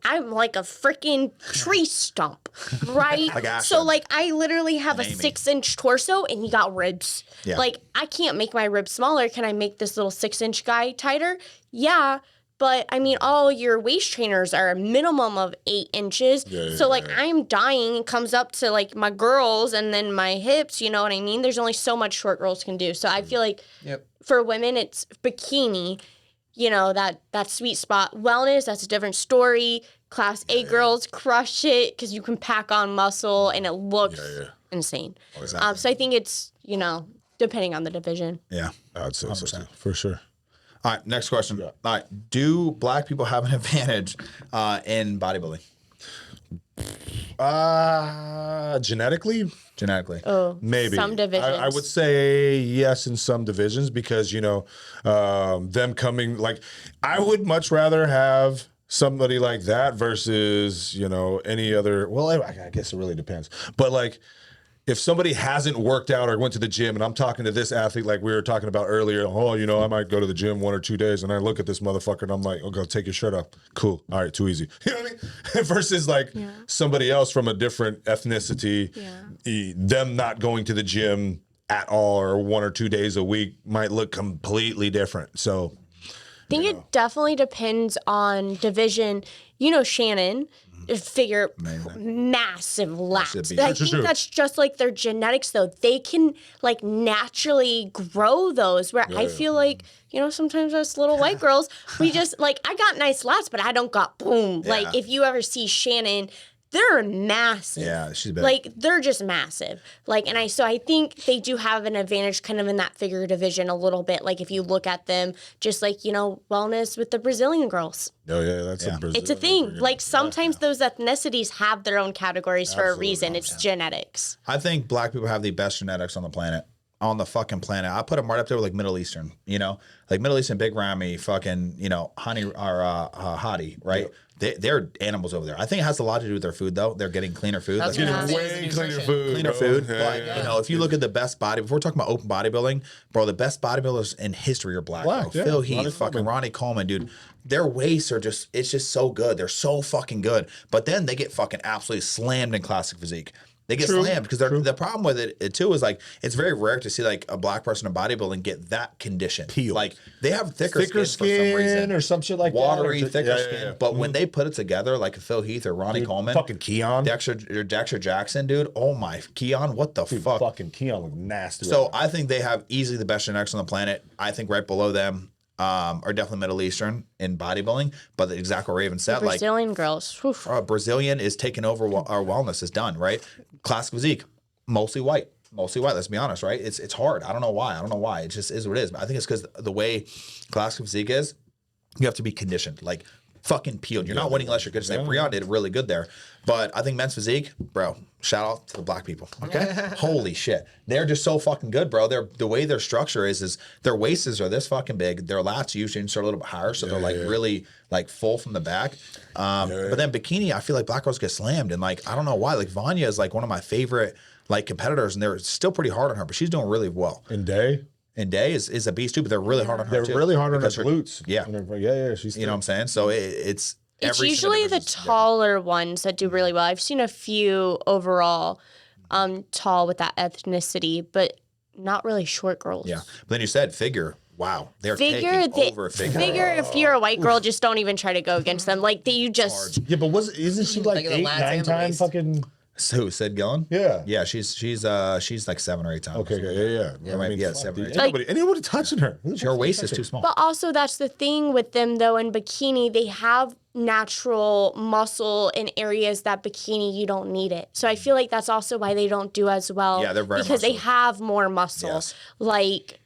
I'm like a freaking tree stump, right? Like Ashton. So like I literally have a Amy. 6-inch torso and you got ribs. Yeah. Like I can't make my ribs smaller. Can I make this little 6-inch guy tighter? Yeah. But I mean, all your waist trainers are a minimum of 8 inches. So like I'm dying. It comes up to like my girls and then my hips. You know what I mean? There's only so much short girls can do. So I feel like for women, it's bikini. That sweet spot. Wellness, that's a different story. Class A girls crush it because you can pack on muscle and it looks insane. exactly. So I think it's depending on the division. Yeah. I'd say so, for sure. All right, next question. All right, do black people have an advantage in bodybuilding? Genetically, Oh, maybe. some divisions. I would say yes in some divisions because them coming like I would much rather have somebody like that versus any other. Well, I guess it really depends, but like. If somebody hasn't worked out or went to the gym, and I'm talking to this athlete like we were talking about earlier, I might go to the gym 1 or 2 days, and I look at this motherfucker and I'm like, okay, take your shirt off. Cool. All right, too easy. You know what I mean? Versus like somebody else from a different ethnicity, them not going to the gym at all or 1 or 2 days a week might look completely different. So I think it definitely depends on division. Shannon, figure massive lats. beast. I think that's just like their genetics, though. They can like naturally grow those. Where I feel like sometimes us little white girls, we just like I got nice lats, but I don't got boom. Like if you ever see Shannon. They're massive. Yeah, she's big. Like they're just massive. Like so I think they do have an advantage kind of in that figure division a little bit. Like if you look at them just like, wellness with the Brazilian girls. oh yeah, that's a Brazilian. It's a thing. Like sometimes those ethnicities have their own categories for a reason. It's genetics. I think black people have the best genetics on the planet. On the fucking planet. I put them right up there with like Middle Eastern, like Middle Eastern Big Ramy, fucking, Honey or Hottie, right? They're animals over there. I think it has a lot to do with their food, though. They're getting cleaner food. That's Like, what I'm saying, Way is cleaner nutrition. food. cleaner bro. food. Yeah, But, if you look at the best body, if we're talking about open bodybuilding, bro, the best bodybuilders in history are black. Black, bro. yeah. Phil Ronnie Heath, fucking Coleman. Ronnie Coleman, dude. Their waists are it's just so good. They're so fucking good. But then they get fucking absolutely slammed in classic physique. They get slammed because the problem with it too is like it's very rare to see like a black person in bodybuilding get that condition. Peeled. Like they have thicker skin for some reason or some shit like watery, that. thicker skin. But when they put it together, like a Phil Heath or Ronnie Coleman, fucking Keon. Dexter Jackson, dude. Oh my, Keon, what the fuck? Fucking Keon look nasty. So I think they have easily the best genetics on the planet. I think right below them are definitely Middle Eastern in bodybuilding. But exactly what Raven said, like Brazilian girls. Whew. Brazilian is taking over our wellness is done, right? Classic physique, mostly white. mostly white. Let's be honest, right? It's hard. I don't know why. It just is what it is. But I think it's because the way classic physique is, you have to be conditioned, like fucking peeled. You're not winning unless you're good. Say Breon did really good there, but I think men's physique, bro. Shout out to the black people. Okay, holy shit, they're just so fucking good, bro. The way their structure is their waists are this fucking big. Their lats usually start a little bit higher, so they're like really like full from the back. But then bikini, I feel like black girls get slammed, and like I don't know why. Like Vanya is like one of my favorite like competitors, and they're still pretty hard on her, but she's doing really well. And Day. And Day is a beast too, but they're really hard on her. They're really hard on her glutes. Yeah. Yeah. She's You know what I'm saying? So it's every usually the taller ones that do really well. I've seen a few overall tall with that ethnicity, but not really short girls. Yeah. But then you said figure. Wow. They're Figure, taking over figure. figure if you're a white girl, just don't even try to go against them. Like, you just... Yeah, but isn't she like Think of the 8, lats 9 and the times waist. fucking... So Sid Gillen? Yeah. Yeah, she's like 7 or 8 times. Okay, yeah. might be at fuck, 7 or dude. 8 Ain't nobody touching her. Her waist is too small. But also, that's the thing with them, though, in bikini, they have natural muscle in areas that bikini, you don't need it. So I feel like that's also why they don't do as well. Yeah, they're very because they muscly. have more muscle. Yes. Like,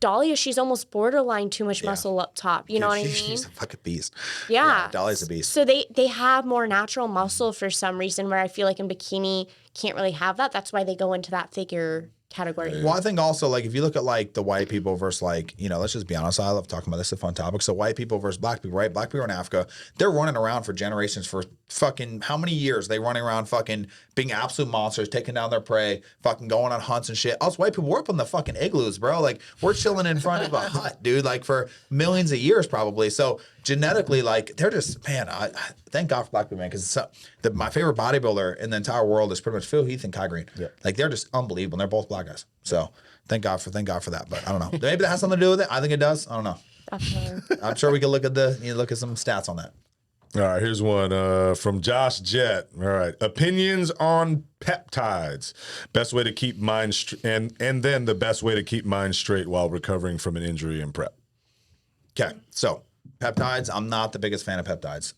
Dahlia, she's almost borderline too much muscle up top. You know what I mean? She's a fucking beast. Yeah. Dolly's a beast. So they have more natural muscle for some reason, where I feel like in bikini can't really have that. That's why they go into that figure category. Well, I think also, like, if you look at, like, the white people versus, like, you know, let's just be honest. I love talking about this. It's a fun topic. So white people versus black people, right? Black people in Africa, they're running around for generations for fucking how many years? They running around fucking being absolute monsters, taking down their prey, fucking going on hunts and shit. Us white people, we're up in the fucking igloos, bro. Like, we're chilling in front of a hut, dude, like, for millions of years probably. So genetically, like, they're just, man, I thank God for black people, man, because my favorite bodybuilder in the entire world is pretty much Phil Heath and Kai Green. Yeah. Like, they're just unbelievable, and they're both black guys. So thank God for that. But I don't know. Maybe that has something to do with it. I think it does. I don't know. Definitely. I'm sure we could look at some stats on that. All right, here's one from Josh Jett. All right, opinions on peptides. Best way to keep mind and then the best way to keep mind straight while recovering from an injury in prep. Okay, so peptides. I'm not the biggest fan of peptides.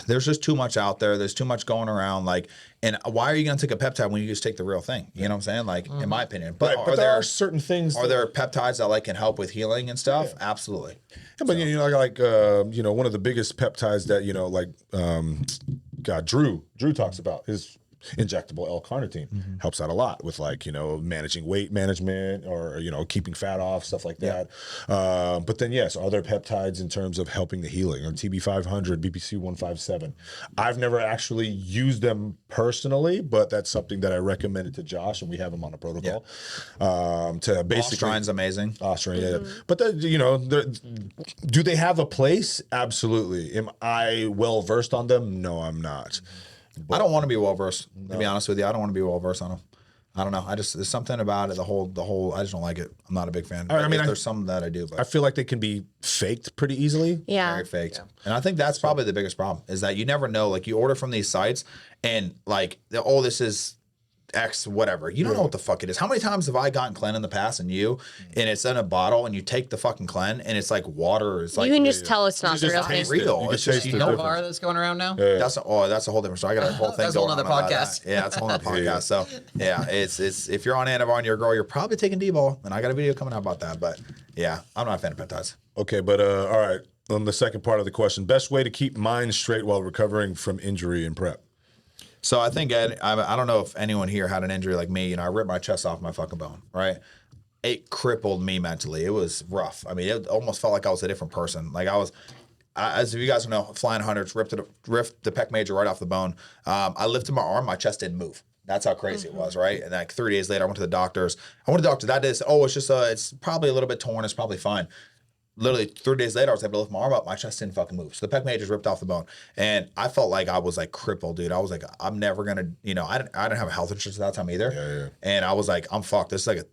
There's just too much out there. There's too much going around. Like, and why are you going to take a peptide when you just take the real thing? You know what I'm saying? Like, in my opinion. But, But there are certain things. Are there peptides that like can help with healing and stuff? Yeah. Absolutely. Yeah, but you know, like one of the biggest peptides that Drew talks about is injectable L-carnitine. Helps out a lot with managing weight management or keeping fat off, stuff like that. But then yes, are there peptides in terms of helping the healing or TB500, BPC 157? I've never actually used them personally, but that's something that I recommended to Josh, and we have him on a protocol to basically. Ostrine's amazing. Ostrine, yeah. But do they have a place? Absolutely. Am I well versed on them? No, I'm not. I don't want to be well versed. To be honest with you, I don't want to be well versed on them. I don't know. There's something about it. The whole. I just don't like it. I'm not a big fan. I mean, there's some that I do, but I feel like they can be faked pretty easily. Yeah. very faked. And I think that's probably the biggest problem is that you never know. Like, you order from these sites and like, this is X whatever. You don't know what the fuck it is. How many times have I gotten Clen in the past and it's in a bottle and you take the fucking Clen and it's like water. It's like You can just tell it's not the real thing. it's real. You It's can just taste you the know. Bar that's going around now. That's a whole different story. I got a whole thing That's a going whole on nother about podcast. that. Yeah, it's a whole nother podcast. So yeah, it's if you're on Anavar and you're a girl, you're probably taking D-ball, and I got a video coming out about that. But yeah, I'm not a fan of peptides. Okay, but all right. On the second part of the question, best way to keep mind straight while recovering from injury in prep. So I think I don't know if anyone here had an injury like me. I ripped my chest off my fucking bone, right? It crippled me mentally. It was rough. I mean, it almost felt like I was a different person. Like as if you guys know, flying hundreds, ripped the pec major right off the bone. I lifted my arm, my chest didn't move. That's how crazy it was, right? And like 3 days later, I went to the doctors. That day said, it's just it's probably a little bit torn. It's probably fine. Literally 3 days later, I was able to lift my arm up. My chest didn't fucking move. So the pec major's ripped off the bone. And I felt like I was like crippled, dude. I was like, I'm never going to, I didn't have a health insurance at that time either. Yeah. And I was like, I'm fucked. This is like a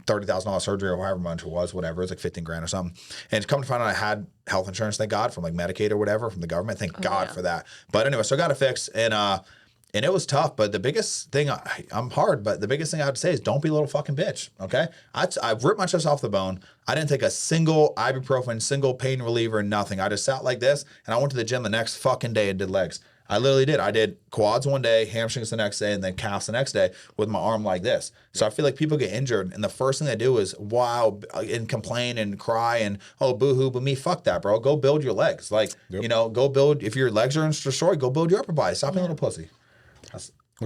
$30,000 surgery or however much it was, whatever. It's like 15 grand or something. And it's come to find out I had health insurance, thank God, from like Medicaid or whatever, from the government. Thank God for that. But anyway, so I got it fixed. And it was tough, but the biggest thing, I'm hard, but the biggest thing I have to say is don't be a little fucking bitch, okay? I ripped my chest off the bone. I didn't take a single ibuprofen, single pain reliever, nothing. I just sat like this, and I went to the gym the next fucking day and did legs. I literally did. I did quads one day, hamstrings the next day, and then calves the next day with my arm like this. So I feel like people get injured, and the first thing they do is wow and complain and cry and oh boo-hoo, but me, fuck that, bro. Go build your legs. Like go build. If your legs are destroyed, go build your upper body. Stop being a little pussy.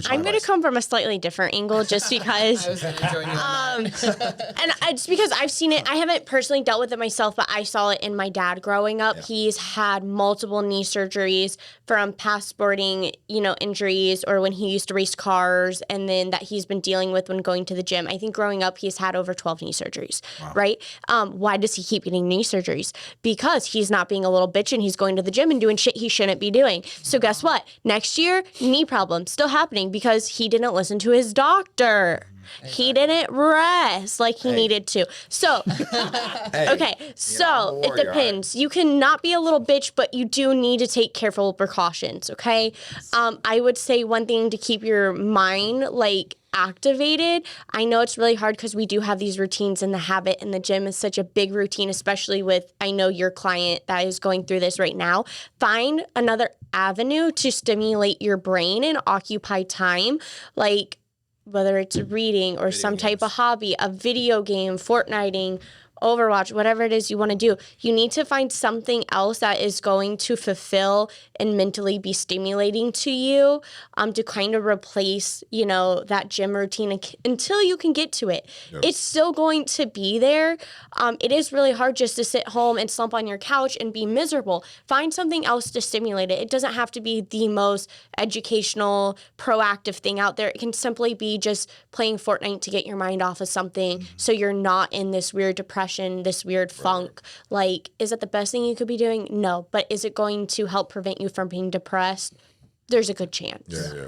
I'm going to come from a slightly different angle just because. I was enjoying you on that. And it's because I've seen it. I haven't personally dealt with it myself, but I saw it in my dad growing up. Yeah. He's had multiple knee surgeries from past sporting, injuries or when he used to race cars, and then that he's been dealing with when going to the gym. I think growing up, he's had over 12 knee surgeries, right? Why does he keep getting knee surgeries? Because he's not being a little bitch and he's going to the gym and doing shit he shouldn't be doing. So guess what? Next year, knee problem still happening because he didn't listen to his doctor. Exactly. He didn't rest like he needed to. So, okay, so it depends. Right. You cannot be a little bitch, but you do need to take careful precautions, okay? I would say one thing to keep your mind, activated. I know it's really hard because we do have these routines in the habit, and the gym is such a big routine, especially with, I know your client that is going through this right now. Find another avenue to stimulate your brain and occupy time, whether it's reading or some type of hobby, a video game, Fortniting, Overwatch, whatever it is you want to do. You need to find something else that is going to fulfill and mentally be stimulating to you, to kind of replace, that gym routine until you can get to it. Yep. It's still going to be there. It is really hard just to sit home and slump on your couch and be miserable. Find something else to stimulate it. It doesn't have to be the most educational, proactive thing out there. It can simply be just playing Fortnite to get your mind off of something so you're not in this weird depression, this weird funk. Is it the best thing you could be doing? No. But is it going to help prevent you from being depressed? There's a good chance. Yeah.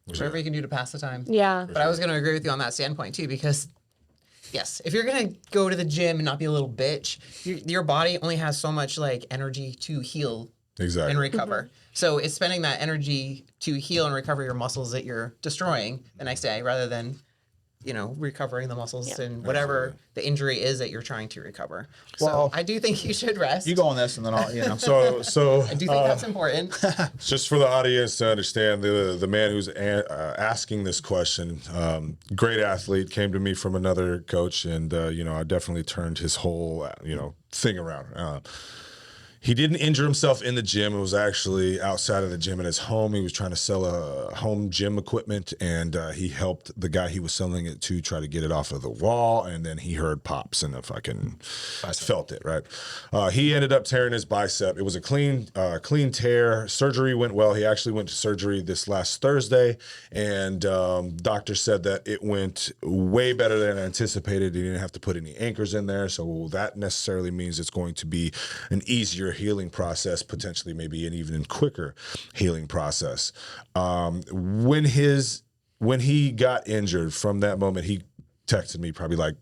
Whatever you can do to pass the time. Yeah. But I was going to agree with you on that standpoint too, because yes, if you're going to go to the gym and not be a little bitch, your body only has so much energy to heal and recover. Mm-hmm. So it's spending that energy to heal and recover your muscles that you're destroying the next day rather than recovering the muscles and whatever the injury is that you're trying to recover. So I do think you should rest. You go on this and then I'll, So I do think that's important. Just for the audience to understand, the man who's asking this question, great athlete, came to me from another coach, and I definitely turned his whole thing around. He didn't injure himself in the gym. It was actually outside of the gym at his home. He was trying to sell a home gym equipment, and he helped the guy he was selling it to try to get it off of the wall, and then he heard pops, and if I felt it, right? He ended up tearing his bicep. It was a clean tear. Surgery went well. He actually went to surgery this last Thursday, and doctor said that it went way better than anticipated. He didn't have to put any anchors in there, so that necessarily means it's going to be an easier healing process, potentially maybe an even quicker healing process. When he got injured, from that moment, he texted me probably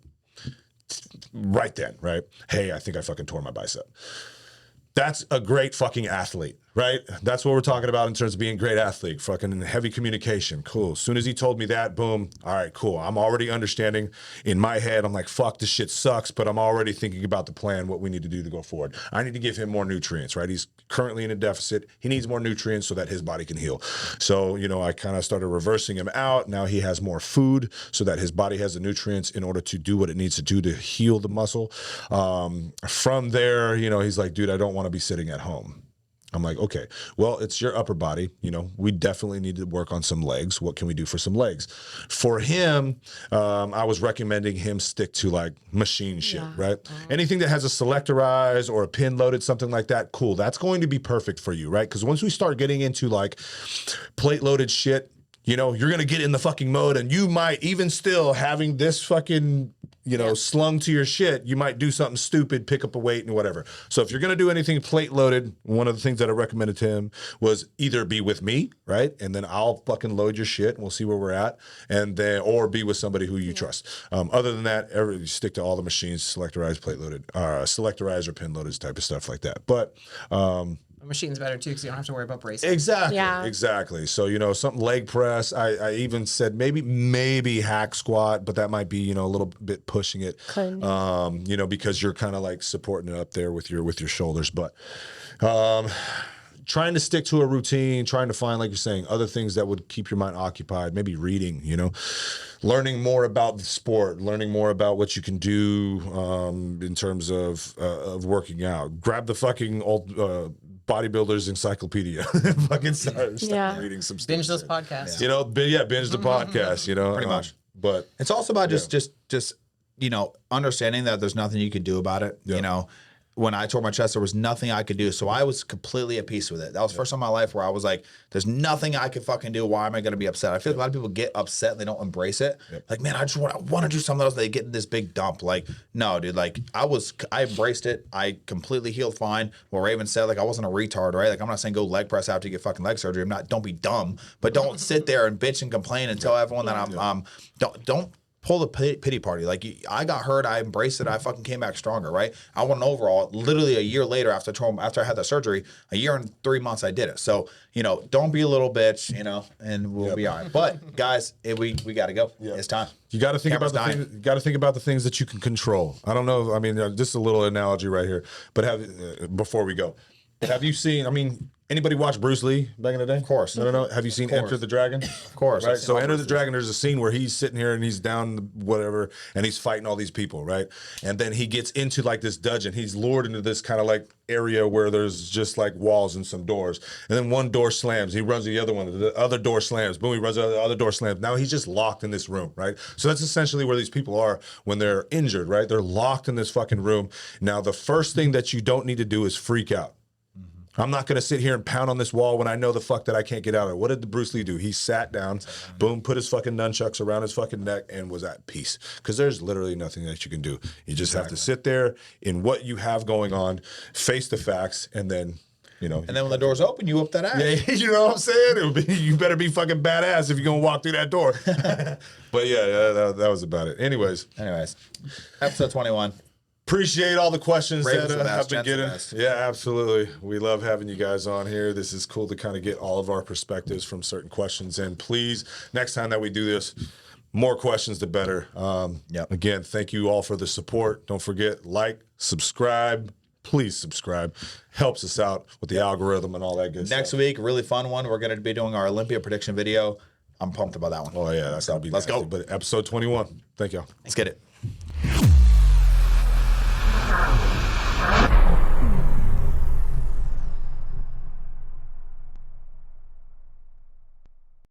right then, right? Hey, I think I fucking tore my bicep. That's a great fucking athlete, right? That's what we're talking about in terms of being a great athlete, fucking heavy communication. Cool. As soon as he told me that, boom, all right, cool. I'm already understanding in my head. I'm like, fuck, this shit sucks, but I'm already thinking about the plan, what we need to do to go forward. I need to give him more nutrients, right? He's currently in a deficit. He needs more nutrients so that his body can heal. So, I kind of started reversing him out. Now he has more food so that his body has the nutrients in order to do what it needs to do to heal the muscle. From there, he's like, dude, I don't want to be sitting at home. I'm like, okay, well, it's your upper body. We definitely need to work on some legs. What can we do for some legs? For him, I was recommending him stick to machine shit, right? Anything that has a selectorized or a pin loaded, something like that, cool. That's going to be perfect for you, right? Because once we start getting into plate loaded shit, you're going to get in the fucking mode, and you might even still having this fucking slung to your shit, you might do something stupid, pick up a weight and whatever. So if you're going to do anything plate loaded, one of the things that I recommended to him was either be with me, right? And then I'll fucking load your shit and we'll see where we're at. And then, or be with somebody who you trust. Other than that, you stick to all the machines, selectorized, plate loaded, selectorized or pin loaded type of stuff like that. But, the machine's better too because you don't have to worry about bracing. Exactly. So, something leg press. I even said maybe hack squat, but that might be, a little bit pushing it. Because you're kind of supporting it up there with your shoulders. But trying to stick to a routine, trying to find, like you're saying, other things that would keep your mind occupied, maybe reading, learning more about the sport, learning more about what you can do in terms of working out. Grab the fucking old bodybuilders encyclopedia. Fucking start reading some stuff. Binge those podcasts. Binge the podcast, Pretty much. But It's also about just understanding that there's nothing you can do about it. Yeah. When I tore my chest, there was nothing I could do. So I was completely at peace with it. That was the first time in my life where I was like, there's nothing I could fucing do. Why am I going to be upset? I feel like a lot of people get upset and they don't embrace it. Like, man, I want to do something else. They get in this big dump. Like, no, dude, like I embraced it. I completely healed fine. What Raven said, like I wasn't a retard, right? Like I'm not saying go leg press after you get fucking leg surgery. Don't be dumb, but don't sit there and bitch and complain and tell everyone that don't pull the pity party. Like I got hurt, I embraced it, I fucking came back stronger, right? I won an overall literally a year later after I had that surgery, a year and 3 months I did it. So, don't be a little bitch, and we'll be all right. But guys, we got to go. Yeah. It's time. you got to think about the things that you can control. I don't know. I mean, just a little analogy right here. But before we go, have you seen? I mean, anybody watch Bruce Lee back in the day? Of course. No. Have you seen Enter the Dragon? Of course. Right. So Enter the Dragon. There's a scene where he's sitting here and he's down whatever, and he's fighting all these people, right? And then he gets into like this dungeon. He's lured into this kind of like area where there's just like walls and some doors. And then one door slams. He runs to the other one. The other door slams. Boom. He runs to the other door slams. Now he's just locked in this room, right? So that's essentially where these people are when they're injured, right? They're locked in this fucking room. Now the first thing that you don't need to do is freak out. I'm not going to sit here and pound on this wall when I know the fuck that I can't get out of it. What did the Bruce Lee do? He sat down, boom, put his fucking nunchucks around his fucking neck and was at peace. Because there's literally nothing that you can do. You just have to sit there in what you have going on, face the facts, and then, And then when the doors open, you whip that ass. Yeah, you know what I'm saying? You better be fucking badass if you're going to walk through that door. But yeah, that was about it. Anyways, episode 21. Appreciate all the questions Raven's that the best, I've been Jenn's the getting. best. Yeah, absolutely. We love having you guys on here. This is cool to kind of get all of our perspectives from certain questions. And please, next time that we do this, more questions, the better. Again, thank you all for the support. Don't forget, subscribe. Please subscribe. Helps us out with the algorithm and all that good stuff. Next week, really fun one. We're going to be doing our Olympia prediction video. I'm pumped about that one. Oh, yeah, that's going to be Let's nasty. go. But episode 21. Thank y'all. Let's get it.